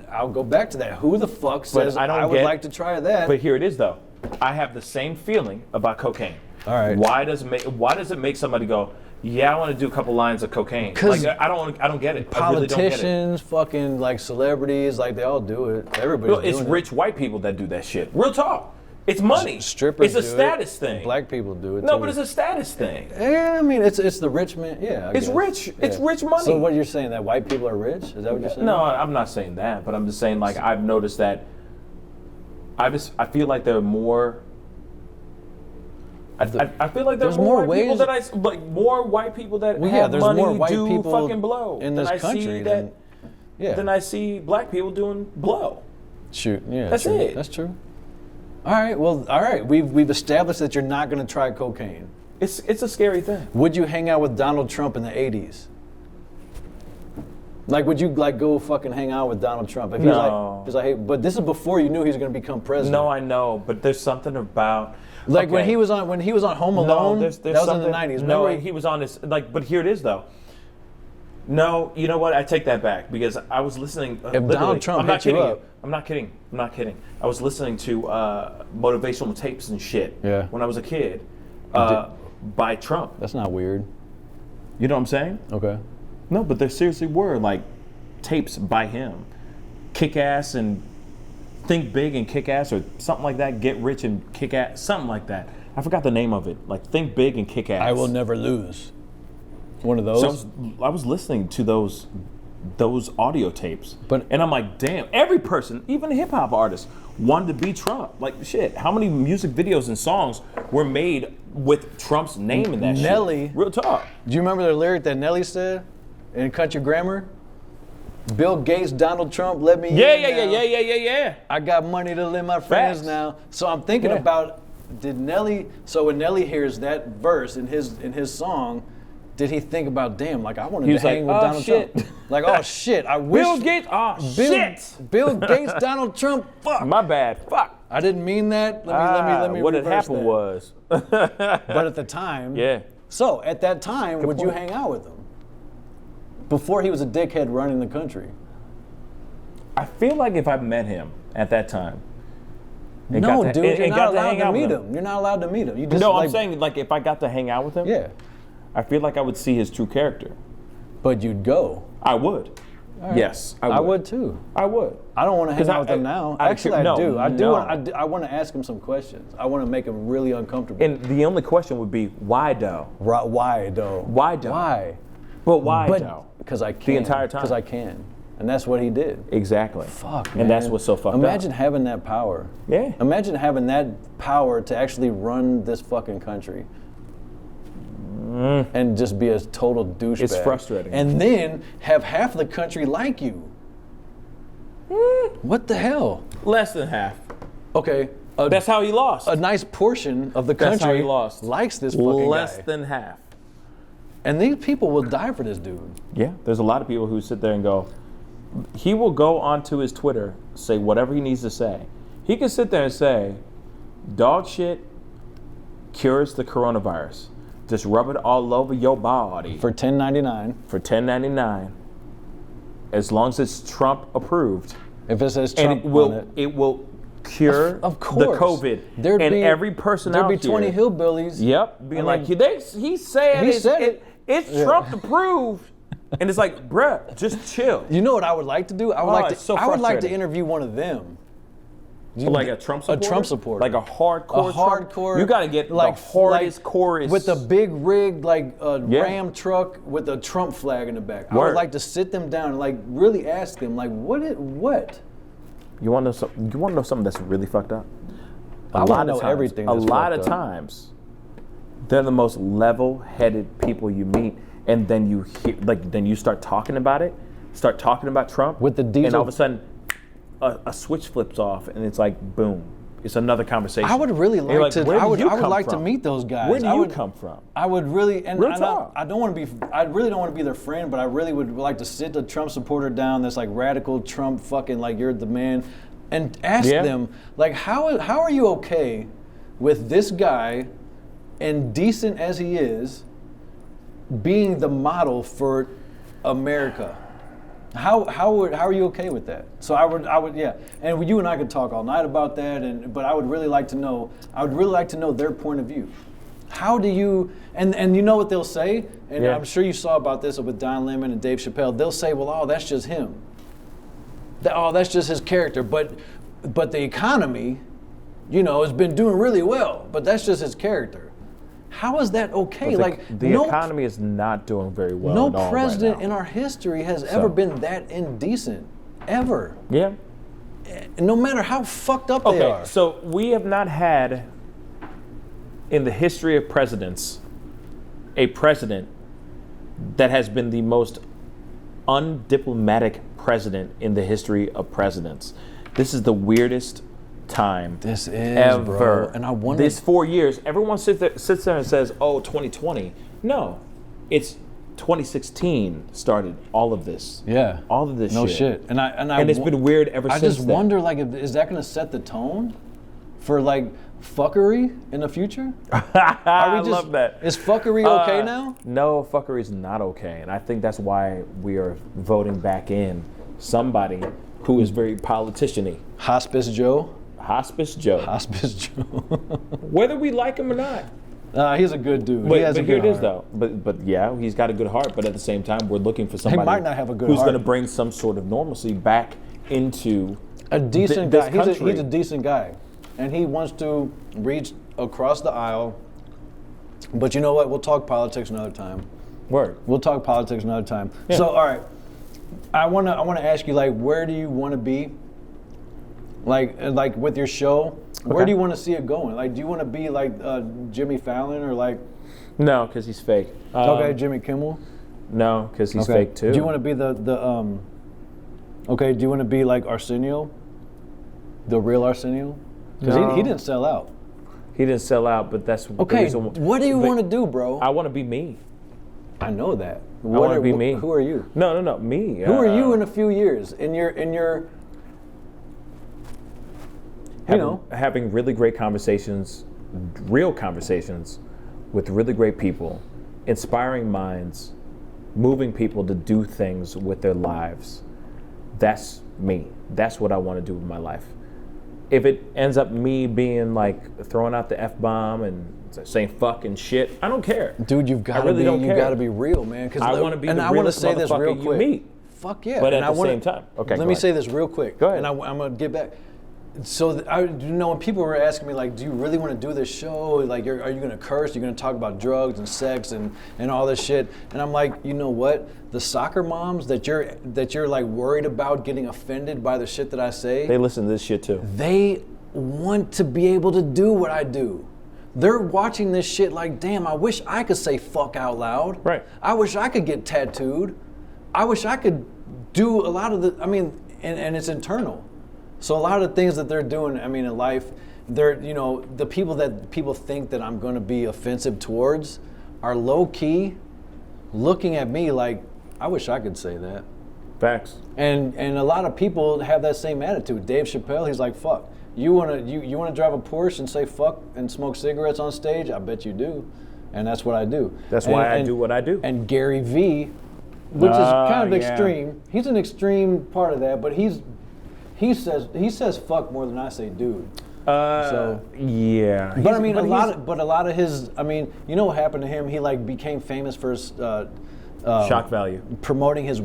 I'll go back to that. Who the fuck says I would like to try that? But here it is though. I have the same feeling about cocaine. All right. Why does it make somebody go, yeah, I want to do a couple lines of cocaine? Like, I don't get it. I really don't get it. Politicians, fucking like celebrities, like they all do it. Everybody's doing it. It's rich white people that do that shit. Real talk. It's money. Strippers It's a status thing. Black people do it No, too. but it's a status thing. Yeah, I mean, it's the rich man. Yeah, It's rich. It's rich money. So what you're saying, that white people are rich? Is that what you're saying? No, I'm not saying that, but I'm just saying like I've noticed that. I feel like there are more. I feel like there's more white people that more white people that have there's money more white do people fucking blow in this country than I see black people doing blow. Shoot, yeah, that's true. it. That's true. All right, well, all right. We've established that you're not going to try cocaine. It's a scary thing. Would you hang out with Donald Trump in the 80s? Like, would you like go fucking hang out with Donald Trump? If he's like, hey, but this is before you knew he was going to become president. No, I know, but there's something about like when he was on Home Alone. There's that was something, in the 90s. No, Remember? he was on this. Like, but here it is though. No, you know what? I take that back because I was listening. If Donald Trump hit you up, I'm not kidding. I was listening to motivational tapes and shit when I was a kid by Trump. That's not weird. You know what I'm saying? Okay. No, but there seriously were like tapes by him. Kick Ass and Think Big and Kick Ass or something like that. Get Rich and Kick Ass, something like that. I forgot the name of it. Like Think Big and Kick Ass. I Will Never Lose. One of those? So I was listening to those audio tapes. And I'm like, damn, every person, even hip hop artists, wanted to be Trump. Like shit, how many music videos and songs were made with Trump's name in that Nelly, shit? Real talk. Do you remember the lyric that Nelly said in Country Grammar? Bill Gates, Donald Trump, let me in now. Yeah. I got money to lend my friends now. So I'm thinking about, so when Nelly hears that verse in his song, did he think about, damn, like I wanted to hang with Donald Trump? Like, oh shit, I wish. Bill Gates, shit. Bill Gates, Donald Trump, fuck. My bad, fuck. I didn't mean that. Let me what had reverse happened that. was. But at the time. Yeah. So at that time, would you hang out with him? Before he was a dickhead running the country. I feel like if I met him at that time. No, dude, you're not allowed to meet him. You're not allowed to meet him. You just, I'm saying like if I got to hang out with him. Yeah. I feel like I would see his true character. But you'd go. I would. Right. Yes, I would. I would too. I would. I don't want to hang out with him now. Actually, I do. I want to ask him some questions. I want to make him really uncomfortable. And the only question would be, why though? Why though? Why though? Why? But why though? Because I can. The entire time. Because I can. And that's what he did. Exactly. Fuck, man. And that's what's so fucked up. Imagine having that power. Yeah. Imagine having that power to actually run this fucking country. And just be a total douchebag. It's frustrating. And then have half the country like you. What the hell? Less than half. Okay. That's how he lost. A nice portion of the country That's how he lost. Likes this fucking guy. Less than half. And these people will die for this dude. Yeah, there's a lot of people who sit there and go, he will go onto his Twitter, say whatever he needs to say. He can sit there and say, dog shit cures the coronavirus. Just rub it all over your body. For $10.99. For $10.99. As long as it's Trump approved. If it says Trump it will cure of course. The COVID. Every person out here. There'd be 20 hillbillies. Yep. Being like, he said it's Trump approved. And it's like, bruh, just chill. You know what I would like to do? I would like to interview one of them. Like a Trump supporter? A Trump supporter. Like a hardcore Trump? You gotta get like the hardest chorus. With a big rig, like a Ram truck with a Trump flag in the back. I would like to sit them down and like really ask them, like, what? You wanna know something that's really fucked up? I want to know everything that's A lot of times, they're the most level-headed people you meet, and then you hear, then you start talking about it, start talking about Trump, with the diesel, and all of a sudden, a switch flips off, and it's like, boom, it's another conversation. I would really like to. I would like to meet those guys. Where do you come from? I would really, and Real talk. I don't want to be. I really don't want to be their friend, but I really would like to sit a Trump supporter down. That's like radical Trump, fucking like you're the man, and ask them like, how are you okay with this guy, and decent as he is, being the model for America? How are you okay with that? So I would yeah. And you and I could talk all night about that, but I would really like to know. I would really like to know their point of view. How do you and you know what they'll say? And I'm sure you saw about this with Don Lemon and Dave Chappelle. They'll say, well, that's just him. That's just his character. But the economy, has been doing really well. But that's just his character. How is that okay? The economy is not doing very well. No president in our history has ever been that indecent, ever. Yeah. No matter how fucked up they are. So we have not had, in the history of presidents, a president that has been the most undiplomatic president in the history of presidents. This is the weirdest time This is, ever. bro. And I wonder. These 4 years, everyone sits there and says, "Oh, 2020." No, it's 2016 started all of this. Yeah. All of this no shit. And It's been weird ever I since just then. wonder, like, is that going to set the tone for like fuckery in the future? I love that. Is fuckery okay now? No, fuckery is not okay, and I think that's why we are voting back in somebody who is very politician-y. Hospice Joe. Hospice Joe. Hospice Joe. Whether we like him or not. He's a good dude. But, He has but a here good it is, heart. though. But yeah, he's got a good heart. But at the same time, we're looking for somebody might not have a good who's heart. going to bring some sort of normalcy back into A decent this guy. country. He's a decent guy, and he wants to reach across the aisle. But you know what? We'll talk politics another time. Word. We'll talk politics another time. Yeah. So, all right, I wanna ask you, like, where do you want to be? Like with your show, where Okay. do you want to see it going? Like, do you want to be like Jimmy Fallon or like No, because he's fake. Jimmy Kimmel? No, because he's Okay. fake too. Do you want to be the Okay, do you want to be like Arsenio? The real Arsenio? Because No. he didn't sell out. He didn't sell out, but that's the Okay, reason. what do you but want to do, bro? I want to be me. I know that. I want to be me. Who are you? No, me. Who are you in a few years? In your having really great conversations, real conversations with really great people, inspiring minds, moving people to do things with their lives. That's me. That's what I want to do with my life. If it ends up me being like throwing out the F-bomb and saying fuck and shit, I don't care. Dude, you've got to really be don't you care. got to be real, man. I want to be and the I want to realest say this real motherfucker quick. you meet. Fuck yeah. But and at I the wanna, same time, okay. Let go me ahead. say this real quick. Go ahead. And I'm gonna get back. So when people were asking me like, do you really want to do this show? Like, are you gonna curse? You're gonna talk about drugs and sex and all this shit? And I'm like, you know what? The soccer moms that you're like worried about getting offended by the shit that I say, They listen to this shit too. they want to be able to do what I do. They're watching this shit like, damn, I wish I could say fuck out loud. Right. I wish I could get tattooed. I wish I could do a lot of and it's internal. So a lot of the things that they're doing, in life, they're, the people that people think that I'm going to be offensive towards are low key looking at me like, I wish I could say that. Facts. And a lot of people have that same attitude. Dave Chappelle, he's like, fuck. You wanna drive a Porsche and say fuck and smoke cigarettes on stage? I bet you do. And that's what I do. That's why I do what I do. And Gary Vee, which is kind of yeah. extreme. He's an extreme part of that, but he says fuck more than I say dude. Yeah. But a lot of his, you know what happened to him? He like became famous for his Shock value. promoting his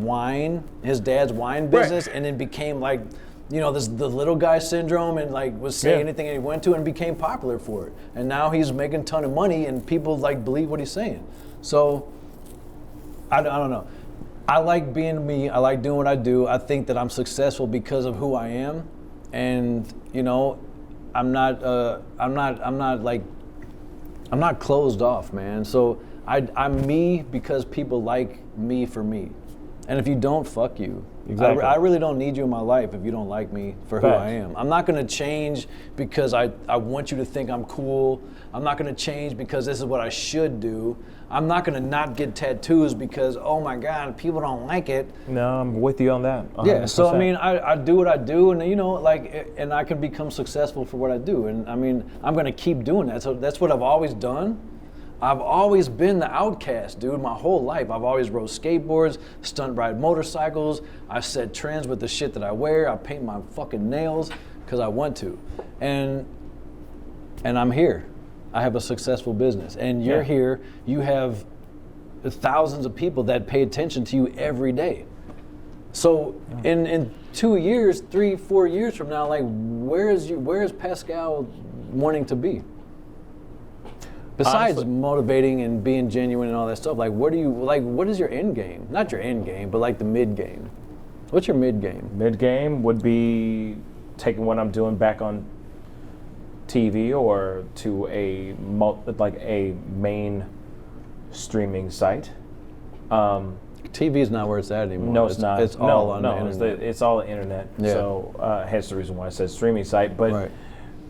dad's wine business, and then became like, the little guy syndrome, and like was saying anything that he went to and became popular for it. And now he's making a ton of money, and people like believe what he's saying. So I don't know. I like being me. I like doing what I do. I think that I'm successful because of who I am, and I'm not closed off, man. So I'm me because people like me for me. And if you don't, fuck you. Exactly. I really don't need you in my life if you don't like me for who I am. I'm not going to change because I want you to think I'm cool. I'm not going to change because this is what I should do. I'm not going to not get tattoos because, oh my God, people don't like it. No, I'm with you on that. 100%. Yeah, so I do what I do, and and I can become successful for what I do, and I'm gonna keep doing that. So that's what I've always done. I've always been the outcast, dude, my whole life. I've always rode skateboards, stunt ride motorcycles. I set trends with the shit that I wear. I paint my fucking nails because I want to, and I'm here. I have a successful business, and you're here. You have thousands of people that pay attention to you every day. So in 2 years, 3, 4 years from now, like where is Pascal wanting to be? Besides Honestly, motivating and being genuine and all that stuff, like what is your end game? Not your end game, but like the mid game. What's your mid game? Mid game would be taking what I'm doing back on TV or to a main streaming site. TV is not where it's at anymore. No, it's not. It's all on the internet. It's all the internet. Yeah. So hence the reason why I said streaming site. But Right.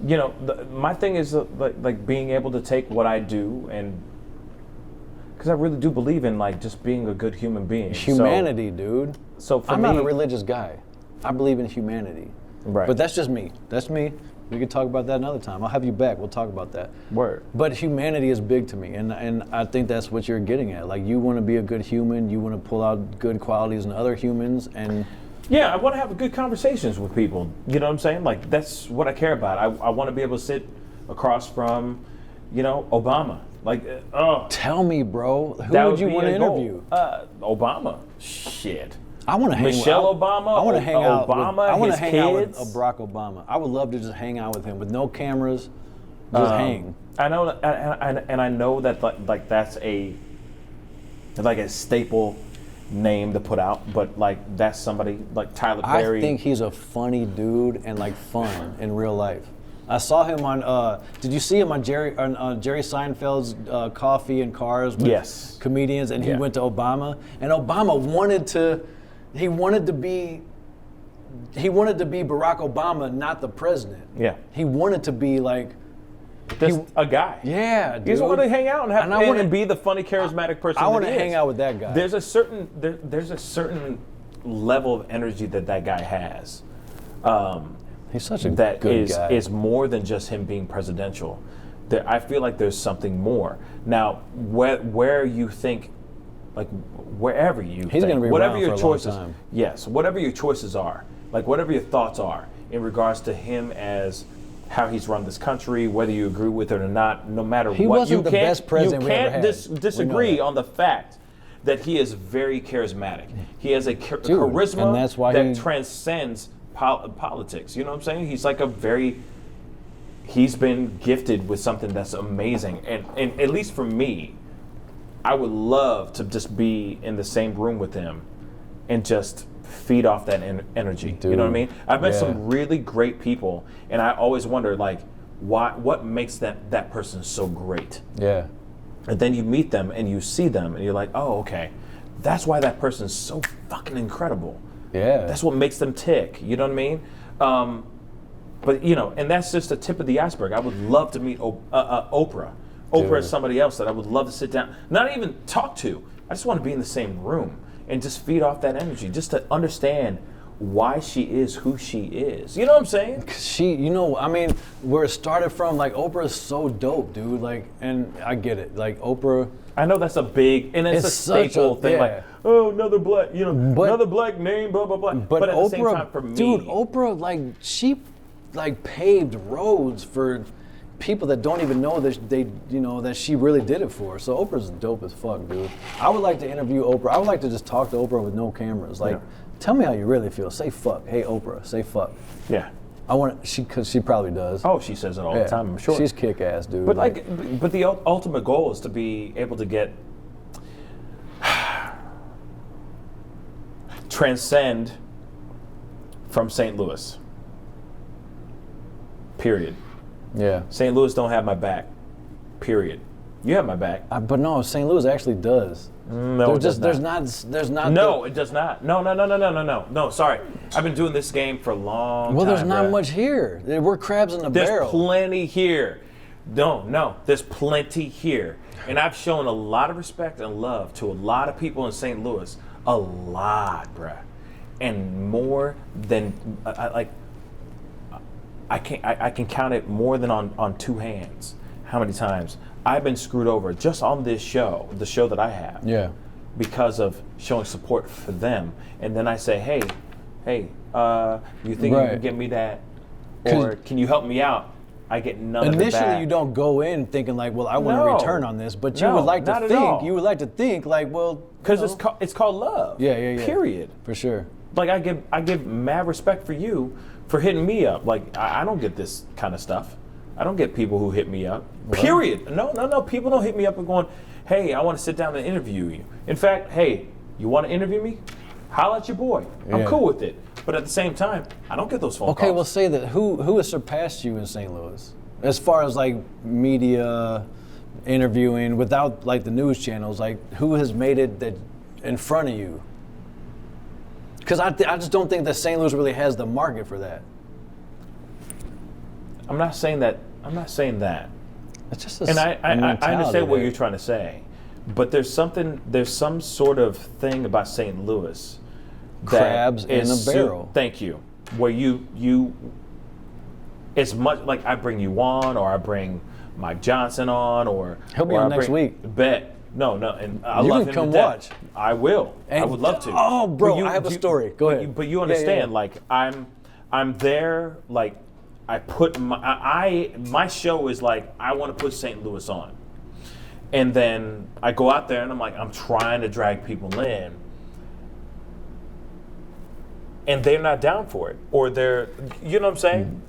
you know, my thing is like being able to take what I do and because I really do believe in like just being a good human being. Humanity, dude. So for I'm me, not a religious guy. I believe in humanity. Right. But that's just me. That's me. We could talk about that another time. I'll have you back. We'll talk about that. Word. But humanity is big to me, and I think that's what you're getting at. Like, you want to be a good human. You want to pull out good qualities in other humans, and yeah, I want to have good conversations with people. You know what I'm saying? Like that's what I care about. I want to be able to sit across from, you know, Obama. Like, tell me, bro, who would you want to interview? Obama. Shit. I want to hang Michelle Obama. I want to hang out. Obama. I want to his hang out with kids. Barack Obama. I would love to just hang out with him with no cameras, just hang. I know, and I know that like that's a staple name to put out, but like that's somebody like Tyler Perry. I think he's a funny dude and like fun in real life. I saw him on. Did you see him on Jerry Seinfeld's Coffee and Cars with comedians? And he went to Obama, and Obama wanted to be Barack Obama, not the president. Yeah. He wanted to be like a guy. Yeah, dude. He just wanted to hang out and have and be the funny, charismatic person. I want to he hang is. out with that guy. There's a certain level of energy that guy has. He's such a that good guy. is more than just him being presidential. I feel like there's something more. Now, where you think, like wherever you he's going to be whatever around your for choices, a long time. yes, whatever your choices are, like whatever your thoughts are in regards to him as how he's run this country, whether you agree with it or not, no matter he what, wasn't you the best president you we ever can't had. disagree on the fact that he is very charismatic. He has a Dude, charisma and that's why that transcends politics. You know what I'm saying? He's like he's been gifted with something that's amazing. And at least for me, I would love to just be in the same room with him and just feed off that energy. Dude, you know what I mean? I've met some really great people, and I always wonder, like, what makes that person so great? Yeah. And then you meet them and you see them and you're like, oh, okay, that's why that person's so fucking incredible. Yeah. That's what makes them tick. You know what I mean? But you know, and that's just the tip of the iceberg. I would love to meet Oprah. Oprah is somebody else that I would love to sit down, not even talk to. I just want to be in the same room and just feed off that energy, just to understand why she is who she is. You know what I'm saying? She, you know, I mean, where it started from, like, Oprah is so dope, dude. Like, and I get it. Like, Oprah. I know that's a big, and it's a staple thing. Like, oh, another black, another black name, blah, blah, blah. But at Oprah, the same time, for me. Dude, Oprah, like, she, like, paved roads for people that don't even know that that she really did it for. So Oprah's dope as fuck, dude. I would like to interview Oprah. I would like to just talk to Oprah with no cameras. Like, tell me how you really feel. Say fuck. Hey, Oprah, say fuck. Yeah. Because she probably does. Oh, she says it all the time, I'm sure. She's kick-ass, dude. But but the ultimate goal is to be able to get transcend from St. Louis. Period. Yeah. St. Louis don't have my back. Period. You have my back. But no, St. Louis actually does. No, there's not. No, it does not. No. Sorry, I've been doing this game for a long time. Well, there's not bruh. much here. We're crabs in the barrel. There's plenty here. No, there's plenty here, and I've shown a lot of respect and love to a lot of people in St. Louis. A lot, bruh, and more than I can count it more than on two hands. How many times I've been screwed over just on this show, the show that I have. Yeah. Because of showing support for them. And then I say, hey, you think you can get me that? Or can you help me out? I get none of it back. Initially, you don't go in thinking like, well, I want to return on this, but you would like to think like, well, because it's called love. Yeah. Period. For sure. Like I give mad respect for you for hitting me up. Like I don't get this kind of stuff. I don't get people who hit me up. What? Period. No. People don't hit me up and going, hey, I want to sit down and interview you. In fact, hey, you want to interview me? Holla at your boy. Yeah. I'm cool with it. But at the same time, I don't get those phone calls. Okay, well, say that. Who has surpassed you in St. Louis? As far as like media, interviewing, without like the news channels, like who has made it that in front of you? Because I just don't think that St. Louis really has the market for that. I'm not saying that. I'm not saying that. It's just And I understand what there. you're trying to say, but there's some sort of thing about St. Louis that Crabs in a barrel. Thank you. Where you, it's much like I bring you on, or I bring Mike Johnson on, or he'll be on next week. Bet. No, and I you love can him come to death. watch. I will. And, I would love to. Oh, bro, But I have a story. Go ahead. But you understand, Yeah. like I'm there. Like I put my show is like I want to put St. Louis on, and then I go out there and I'm like I'm trying to drag people in, and they're not down for it, or they're, you know what I'm saying?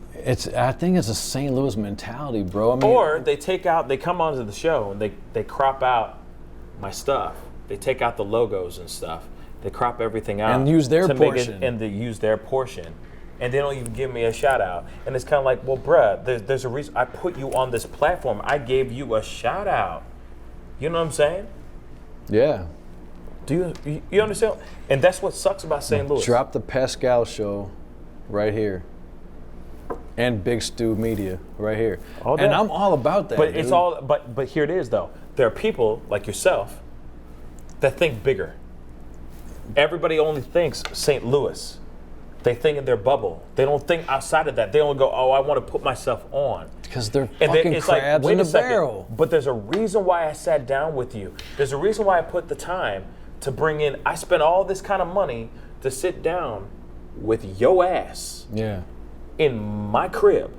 I think it's a St. Louis mentality, bro. I mean, Or they come onto the show and they crop out my stuff. They take out the logos and stuff. They crop everything out And use their to make portion. and they use their portion, and they don't even give me a shout out. And it's kind of like, well, bruh, there's a reason I put you on this platform. I gave you a shout out. You know what I'm saying? yeah. Do you understand? And that's what sucks about St. Louis. Drop the Pascal show right here. And Big Stu Media right here. All day. And I'm all about that. But dude. it's all. But here it is though. There are people like yourself that think bigger. Everybody only thinks St. Louis. They think in their bubble. They don't think outside of that. They don't go, oh, I want to put myself on. Because they're And fucking it's like, crabs wait in a a second. barrel. But there's a reason why I sat down with you. There's a reason why I put the time to bring in. I spent all this kind of money to sit down with your ass Yeah. in my crib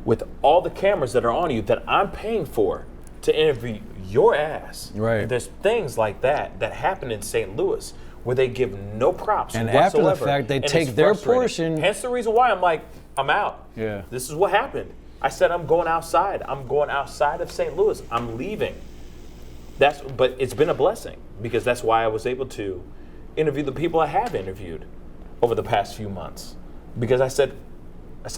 with all the cameras that are on you that I'm paying for to interview your ass. Right. And there's things like that happen in St. Louis where they give no props And whatsoever. after the fact, they and take it's their frustrating. portion. Hence the reason why I'm like, I'm out. Yeah. This is what happened. I said I'm going outside. I'm going outside of St. Louis. I'm leaving. But it's been a blessing because that's why I was able to interview the people I have interviewed over the past few months. Because I said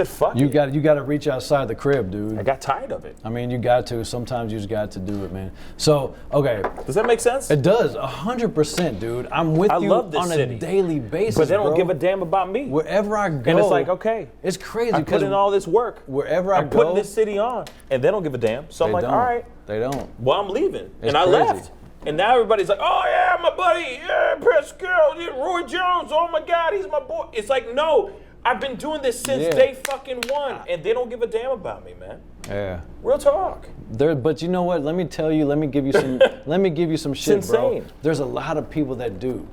fuck You it. got to reach outside the crib, dude. I got tired of it. I mean, you got to. Sometimes you just got to do it, man. So, okay. Does that make sense? It does, 100%, dude. I'm with I you love this on city. a daily basis, But they don't bro. give a damn about me. Wherever I go. And it's like, okay. It's crazy I because put in all this work. wherever I I'm go. putting this city on, and they don't give a damn. So I'm they like, don't. all right, They don't. well, I'm leaving. It's And I crazy. left. And now everybody's like, oh, yeah, my buddy, yeah, Pascal, yeah, Roy Jones, oh, my God, he's my boy. It's like, no, I've been doing this since Yeah. day fucking one, and they don't give a damn about me, man. Yeah. Real talk. But you know what? Let me tell you. Let me give you some. let me give you some shit, It's bro. insane. There's a lot of people that do.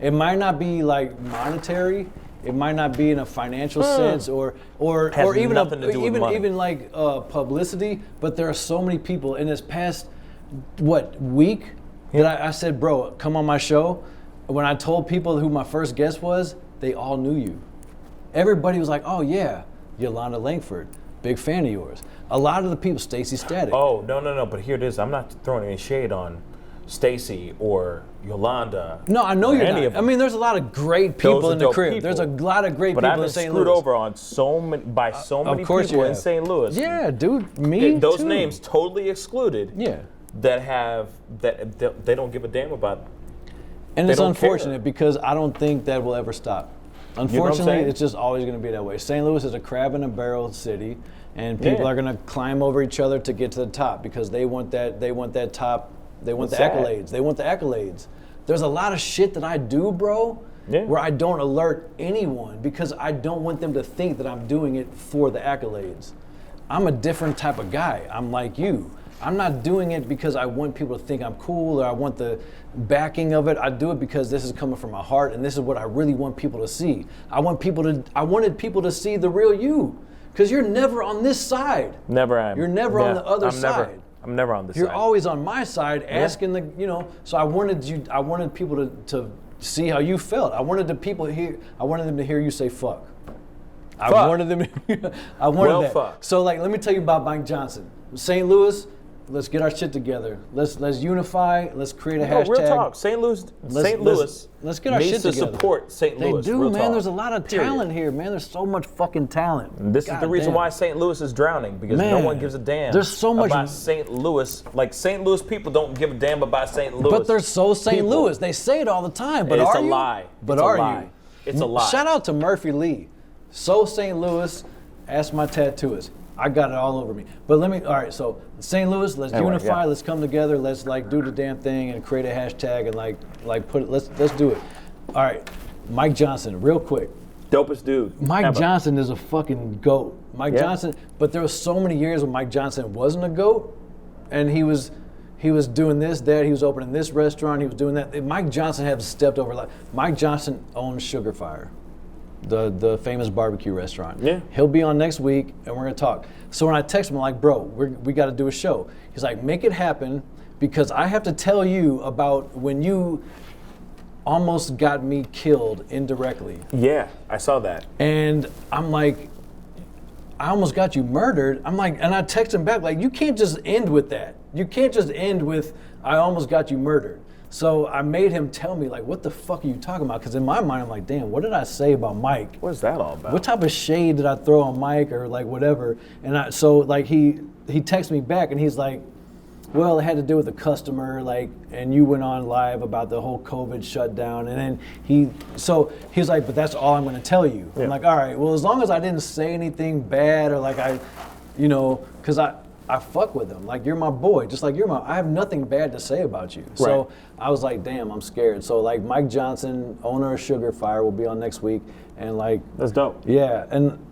It might not be like monetary. It might not be in a financial sense, or Has even nothing to do with money. even like publicity. But there are so many people in this past week that I said, bro, come on my show. When I told people who my first guest was, they all knew you. Everybody was like, oh yeah, Yolanda Langford, big fan of yours. A lot of the people, Stacey Static. Oh, no, but here it is. I'm not throwing any shade on Stacy or Yolanda. No, I know or you're any not. of I them. mean, there's a lot of great people Those are in the dope crib. people. There's a lot of great But people I've in been St. screwed Louis. over on so many course people you in have. St. Louis. Yeah, dude, me Those too. names totally excluded. Yeah. That they don't give a damn about. And They it's don't unfortunate care. because I don't think that will ever stop. what I'm Unfortunately, saying? it's just always going to be that way. St. Louis is a crab in a barrel city, and people Yeah. are going to climb over each other to get to the top because they want that. They want that top. They want It's the sad. accolades. They want the accolades. There's a lot of shit that I do, bro, Yeah. where I don't alert anyone because I don't want them to think that I'm doing it for the accolades. I'm a different type of guy. I'm like you. I'm not doing it because I want people to think I'm cool or I want the backing of it. I do it because this is coming from my heart and this is what I really want people to see. I wanted people to see the real you because you're never on this side. Never am. You're never on the other I'm side. I'm never on this You're side. always on my side asking so I wanted people to see how you felt. I wanted them to hear you say fuck. I wanted them I wanted Well, that. fuck. So like let me tell you about Mike Johnson. St. Louis, let's get our shit together. Let's unify. Let's create a No, hashtag. real talk. St. Louis Let's get our needs shit to together. support St. They Louis. do, real man. talk. There's a lot of Period. talent here, man. There's so much fucking talent. This is the God reason damn. why St. Louis is drowning because no Man, one gives a damn. there's so much- about St. Louis. Like St. Louis people don't give a damn about St. Louis. But they're so St. people. Louis. They say it all the time. But It's are a you? lie. But It's a are lie. you? It's a lie. Shout out to Murphy Lee. So St. Louis. Ask my tattooist. I got it all over me. But all right, so St. Louis, let's unify, let's come together, let's like do the damn thing and create a hashtag and like put it, let's do it. All right, Mike Johnson, real quick. Dopest dude. Mike Johnson is a fucking GOAT. Mike Johnson, but there was so many years when Mike Johnson wasn't a GOAT, and he was doing this, that, he was opening this restaurant, he was doing that. Mike Johnson had stepped over. Like Mike Johnson owns Sugar Fire, the famous barbecue restaurant. Yeah. He'll be on next week, and we're gonna talk. So when I text him, I'm like, bro, we got to do a show. He's like, make it happen, because I have to tell you about when you almost got me killed indirectly. Yeah, I saw that. And I'm like, I almost got you murdered. I'm like, and I text him back, like, you can't just end with that. You can't just end with, I almost got you murdered. So I made him tell me, like, what the fuck are you talking about? Because in my mind, I'm like, damn, what did I say about Mike? What's that all about? What type of shade did I throw on Mike or like whatever? And so like he texts me back and he's like, well, it had to do with the customer, like, and you went on live about the whole COVID shutdown. And then he's like, but that's all I'm gonna tell you. Yeah. I'm like, all right, well, as long as I didn't say anything bad or like because I fuck with him. Like, you're my boy, just like I have nothing bad to say about you. Right. So I was like, damn, I'm scared. So like Mike Johnson, owner of Sugar Fire, will be on next week. And like, that's dope. Yeah, and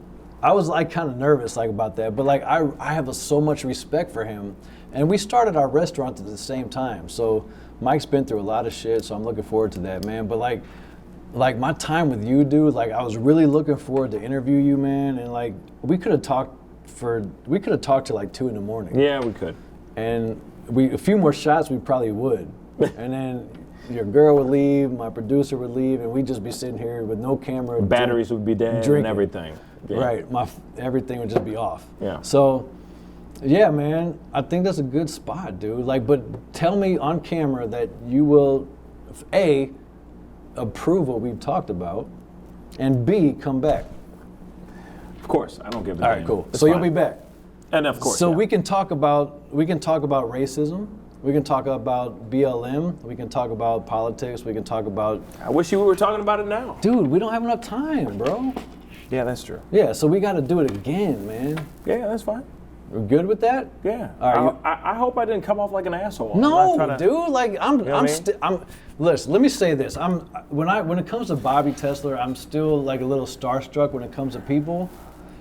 I was like kind of nervous like about that, but like I have so much respect for him. And we started our restaurant at the same time. So Mike's been through a lot of shit, so I'm looking forward to that, man. But like my time with you, dude, like I was really looking forward to interview you, man. And like we could have talked till like 2 a.m. Yeah, we could. And a few more shots, we probably would. And then your girl would leave, my producer would leave, and we'd just be sitting here with no camera. Batteries would be dead drinking. And everything. Yeah. Right, everything would just be off. Yeah. So, yeah, man, I think that's a good spot, dude. Like, but tell me on camera that you will, A, approve what we've talked about, and B, come back. Of course, I don't give a damn. All right, cool. So fine. You'll be back. And of course. So we can talk about racism. We can talk about BLM. We can talk about politics. We can talk about. I wish you were talking about it now. Dude, we don't have enough time, bro. Yeah, that's true. Yeah, so we got to do it again, man. Yeah, that's fine. We're good with that? Yeah. All right. I hope I didn't come off like an asshole. No, dude. Like I'm. Listen. Let me say this. When it comes to Bobby Tesler, I'm still like a little starstruck when it comes to people,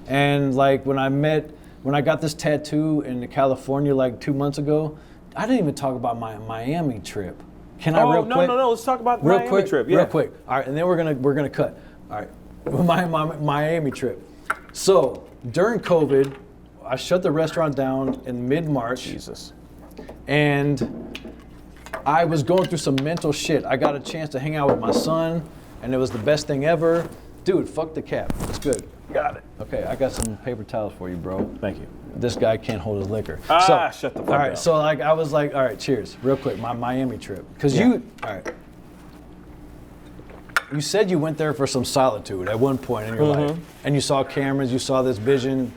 and like when I got this tattoo in California like 2 months ago, I didn't even talk about my Miami trip. Can I real quick? No. Let's talk about the Miami trip. Yeah. Real quick. All right, and then we're gonna cut. All right, my Miami trip. So during COVID, I shut the restaurant down in mid-March. Jesus. And I was going through some mental shit. I got a chance to hang out with my son, and it was the best thing ever. Dude, fuck the cap. It's good. Got it. Okay, I got some paper towels for you, bro. Thank you. This guy can't hold his liquor. Shut the fuck up. All right, so like I was like, all right, cheers, real quick, my Miami trip. Because all right. You said you went there for some solitude at one point in your life, and you saw cameras, you saw this vision.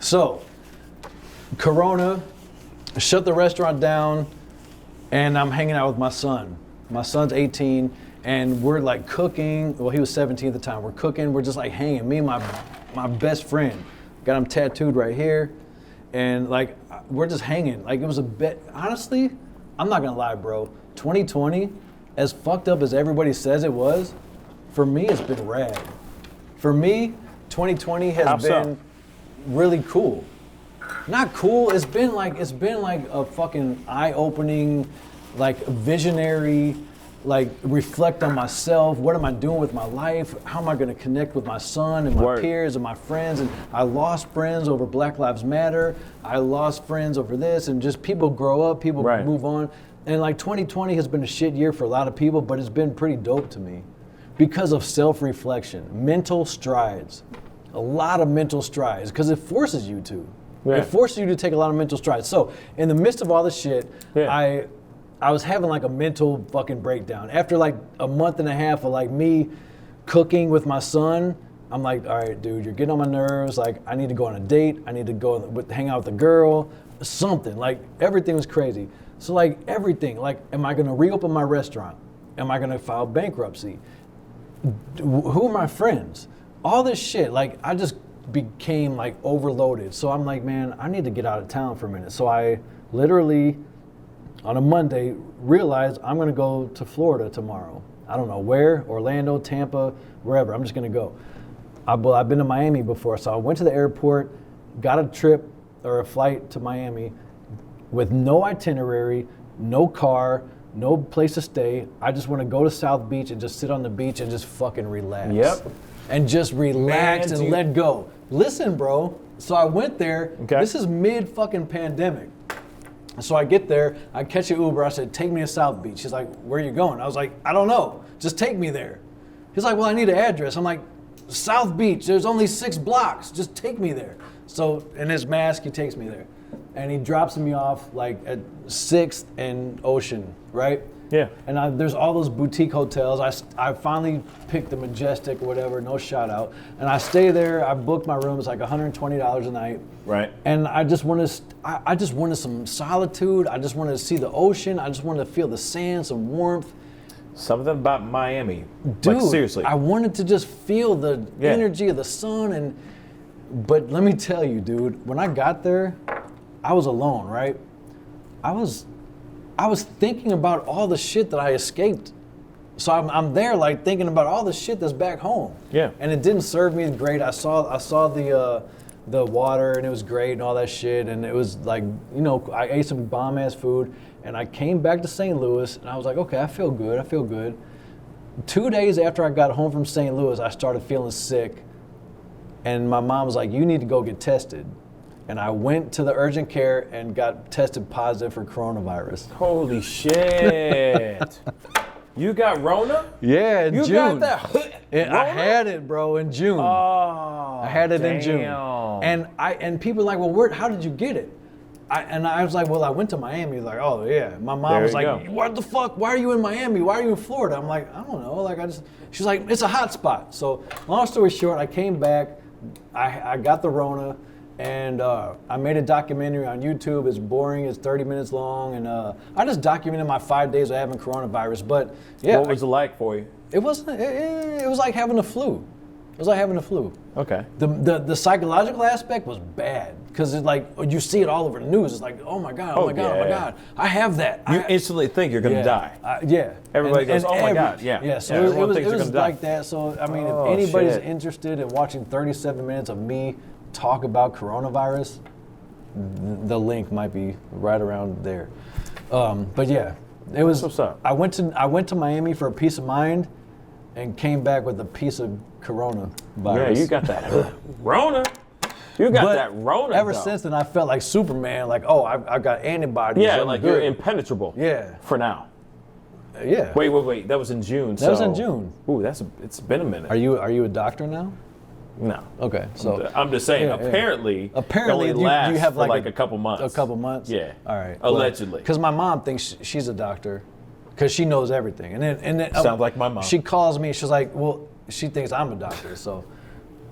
So, Corona, shut the restaurant down, and I'm hanging out with my son. My son's 18, and we're like cooking. Well, he was 17 at the time. We're cooking, we're just like hanging. Me and my best friend, got him tattooed right here, and like we're just hanging. Like it was a bit, honestly, I'm not gonna lie, bro. 2020, as fucked up as everybody says it was, for me it's been rad. For me, 2020 has been really cool. Not cool, it's been like a fucking eye-opening, like visionary, like reflect on myself. What am I doing with my life? How am I gonna connect with my son and my peers and my friends? And I lost friends over Black Lives Matter. I lost friends over this, and just people grow up, people move on. And like 2020 has been a shit year for a lot of people, but it's been pretty dope to me because of self-reflection, mental strides, a lot of mental strides, because it forces you to. Yeah. It forces you to take a lot of mental strides. So in the midst of all this shit, I was having like a mental fucking breakdown. After like a month and a half of like me cooking with my son, I'm like, all right, dude, you're getting on my nerves. Like, I need to go on a date. I need to go hang out with a girl, something. Like, everything was crazy. So like everything, like, am I gonna reopen my restaurant? Am I gonna file bankruptcy? Who are my friends? All this shit, like I became like overloaded. So I'm like, man, I need to get out of town for a minute. So I literally, on a Monday, realized I'm gonna go to Florida tomorrow. I don't know where, Orlando, Tampa, wherever. I'm just gonna go. I've been to Miami before, so I went to the airport, got a trip or a flight to Miami with no itinerary, no car, no place to stay. I just want to go to South Beach and just sit on the beach and just fucking relax. Yep. And just relax and let go. Listen, bro. So I went there. Okay. This is mid fucking pandemic. So I get there, I catch an Uber. I said, take me to South Beach. She's like, where are you going? I was like, I don't know. Just take me there. He's like, well, I need an address. I'm like, South Beach, there's only 6 blocks. Just take me there. So in his mask, he takes me there. And he drops me off like at 6th and Ocean, right? Yeah. And there's all those boutique hotels. I finally picked the Majestic or whatever, no shout out. And I stay there, I booked my room, it's like $120 a night. Right. And I just wanted some solitude. I just wanted to see the ocean. I just wanted to feel the sand, some warmth. Something about Miami. Dude, like, seriously. I wanted to just feel the energy of the sun. But let me tell you, dude, when I got there, I was alone, right? I was thinking about all the shit that I escaped. So I'm there like thinking about all the shit that's back home. Yeah. And it didn't serve me great. I saw the water and it was great and all that shit. And it was like, you know, I ate some bomb ass food and I came back to St. Louis and I was like, okay, I feel good. 2 days after I got home from St. Louis, I started feeling sick. And my mom was like, you need to go get tested. And I went to the urgent care and got tested positive for coronavirus. Holy shit. You got Rona? Yeah, in you June. You got that? I had it, bro, in June. Oh, I had it damn. in June. And people were like, well, how did you get it? And I was like, well, I went to Miami. Like, oh yeah. My mom was like, what the fuck? Why are you in Miami? Why are you in Florida? I'm like, I don't know. Like she's like, it's a hot spot. So long story short, I came back. I got the Rona. And I made a documentary on YouTube. It's boring. It's 30 minutes long. And I just documented my 5 days of having coronavirus. But yeah. What was it like for you? It wasn't. It was like having the flu. It was like having the flu. Okay. The psychological aspect was bad because it's like you see it all over the news. It's like, oh my god, oh my god, I have that. You instantly think you're gonna die. Yeah. Everybody goes, oh my god, yeah. Yeah. So yeah, it was like that. So I mean, if anybody's interested in watching 37 minutes of me talk about coronavirus, the link might be right around there. But yeah, it was. What's up? I went to Miami for a peace of mind, and came back with a piece of coronavirus. Yeah, you got that Rona. You got that Rona. Ever since then, I felt like Superman. Like, oh, I've got antibodies. Yeah, like you're impenetrable. Yeah. For now. Yeah. Wait. That was in June. That was in June. Ooh, it's been a minute. Are you a doctor now? No. Okay, so I'm just saying. Apparently, apparently, it only lasts you have for like a couple months. A couple months. Yeah. All right. Allegedly. Because my mom thinks she's a doctor, because she knows everything. And then sounds like my mom. She calls me. She's like, well, she thinks I'm a doctor. So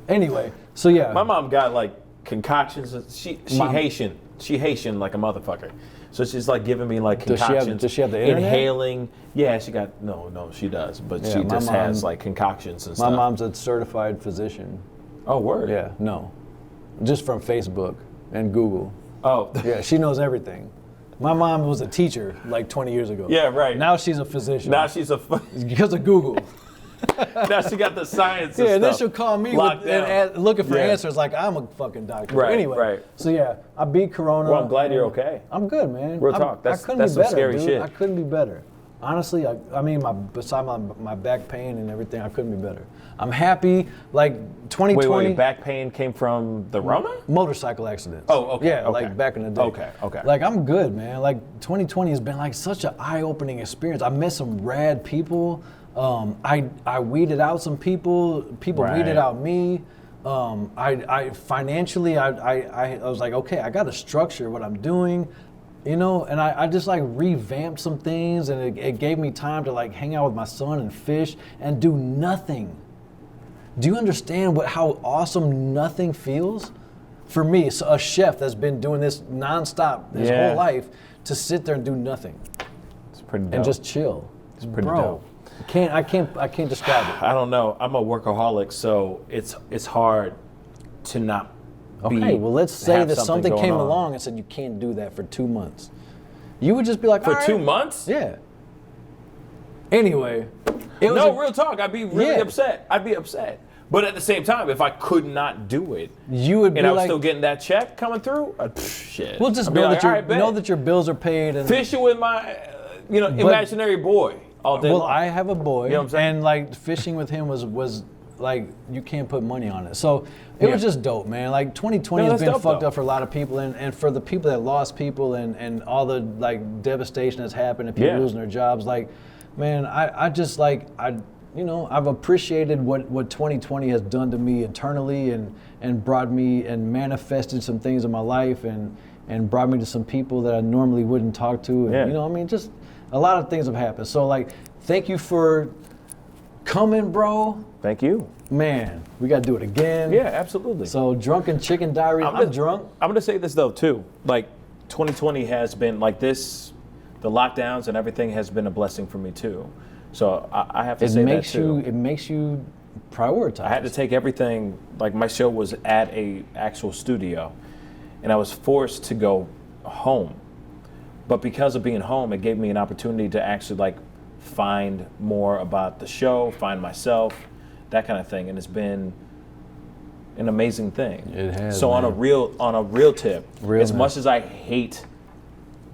anyway, so yeah. My mom got like concoctions. She Haitian. She Haitian like a motherfucker. So she's like giving me like concoctions. Does she have the internet? Inhaling. Yeah, she got no, she does, but she just has like concoctions and stuff. My mom's a certified physician. Oh, word. Yeah, no, just from Facebook and Google. Oh, yeah, she knows everything. My mom was a teacher like 20 years ago. Yeah, right. Now she's a physician. Now she's because of Google. Now she got the science. Yeah, and then she'll call me looking for Yeah. answers like I'm a fucking doctor. Right, Anyway, right. So yeah, I beat Corona. Well, I'm glad you're okay. I'm good, man. Real talk. I couldn't that's be some better, scary dude. shit. I couldn't be better. Honestly, I mean, beside my back pain and everything, I couldn't be better. I'm happy. Like 2020. Wait, back pain came from the Rona? Motorcycle accidents. Oh, okay. Yeah, okay. like back in the day. Okay. Like I'm good, man. Like 2020 has been like such an eye-opening experience. I met some rad people. I weeded out some people. People weeded out me. I financially, I was like, okay, I got to structure what I'm doing. You know, and I just like revamped some things, and it gave me time to like hang out with my son and fish and do nothing. Do you understand how awesome nothing feels? For me, so a chef that's been doing this nonstop his whole life, to sit there and do nothing. It's pretty dope. And just chill. It's pretty dope. I can't describe it. I don't know. I'm a workaholic, so it's hard to not Okay, well, let's say have that something going came on. along and said you can't do that for 2 months. You would just be like, For all right. 2 months? Yeah. Anyway. It was No, real talk. I'd be really upset. I'd be upset. But at the same time, if I could not do it, you would be and I was like, still getting that check coming through, shit. we'll just I'd be know, like, that all right, bet. know that your bills are paid. And, Fishing with my, imaginary boy all day well, long. I have a boy, You know what I'm saying? and like fishing with him was like you can't put money on it. So it was just dope, man. Like 2020 has that's been dope, fucked though. up for a lot of people, and for the people that lost people and all the like devastation that's happened and people losing their jobs. Like, man, I've appreciated what 2020 has done to me internally and brought me and manifested some things in my life and brought me to some people that I normally wouldn't talk to. And, just a lot of things have happened. So like, thank you for coming, bro. Thank you. Man, we got to do it again. Yeah, absolutely. So Drunken Chicken Diaries, I'm drunk. I'm gonna say this though too. Like 2020 has been like this, the lockdowns and everything has been a blessing for me too. So I have to say that too. It makes you prioritize. I had to take everything, like my show was at a actual studio and I was forced to go home. But because of being home, it gave me an opportunity to actually like find more about the show, find myself, that kind of thing. And it's been an amazing thing. It has. So man. on a real tip, Realness. as much as I hate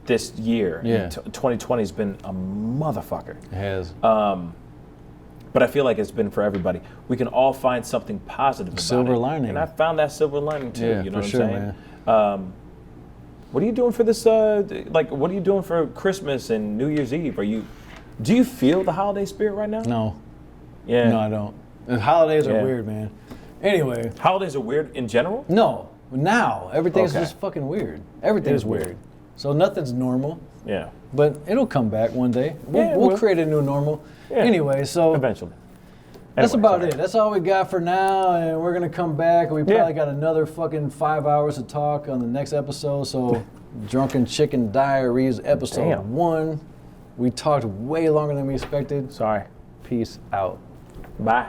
this year, 2020 has been a motherfucker. It has. But I feel like it's been for everybody. We can all find something positive about Silver it. lining. And I found that silver lining too. Yeah, you know for what sure, I'm saying? man. What are you doing for this? What are you doing for Christmas and New Year's Eve? Do you feel the holiday spirit right now? No. Yeah. No, I don't. The holidays are Yeah. weird, man. Anyway. Holidays are weird in general? No. Now. Everything's Okay. just fucking weird. Everything's weird. So nothing's normal. Yeah. But it'll come back one day. We'll create a new normal. Yeah. Anyway, so Eventually. that's Anyway, about sorry. it. That's all we got for now, and we're gonna come back. We probably got another fucking 5 hours to talk on the next episode. So, Drunken Chicken Diaries, episode 1. We talked way longer than we expected. Sorry. Peace out. Bye.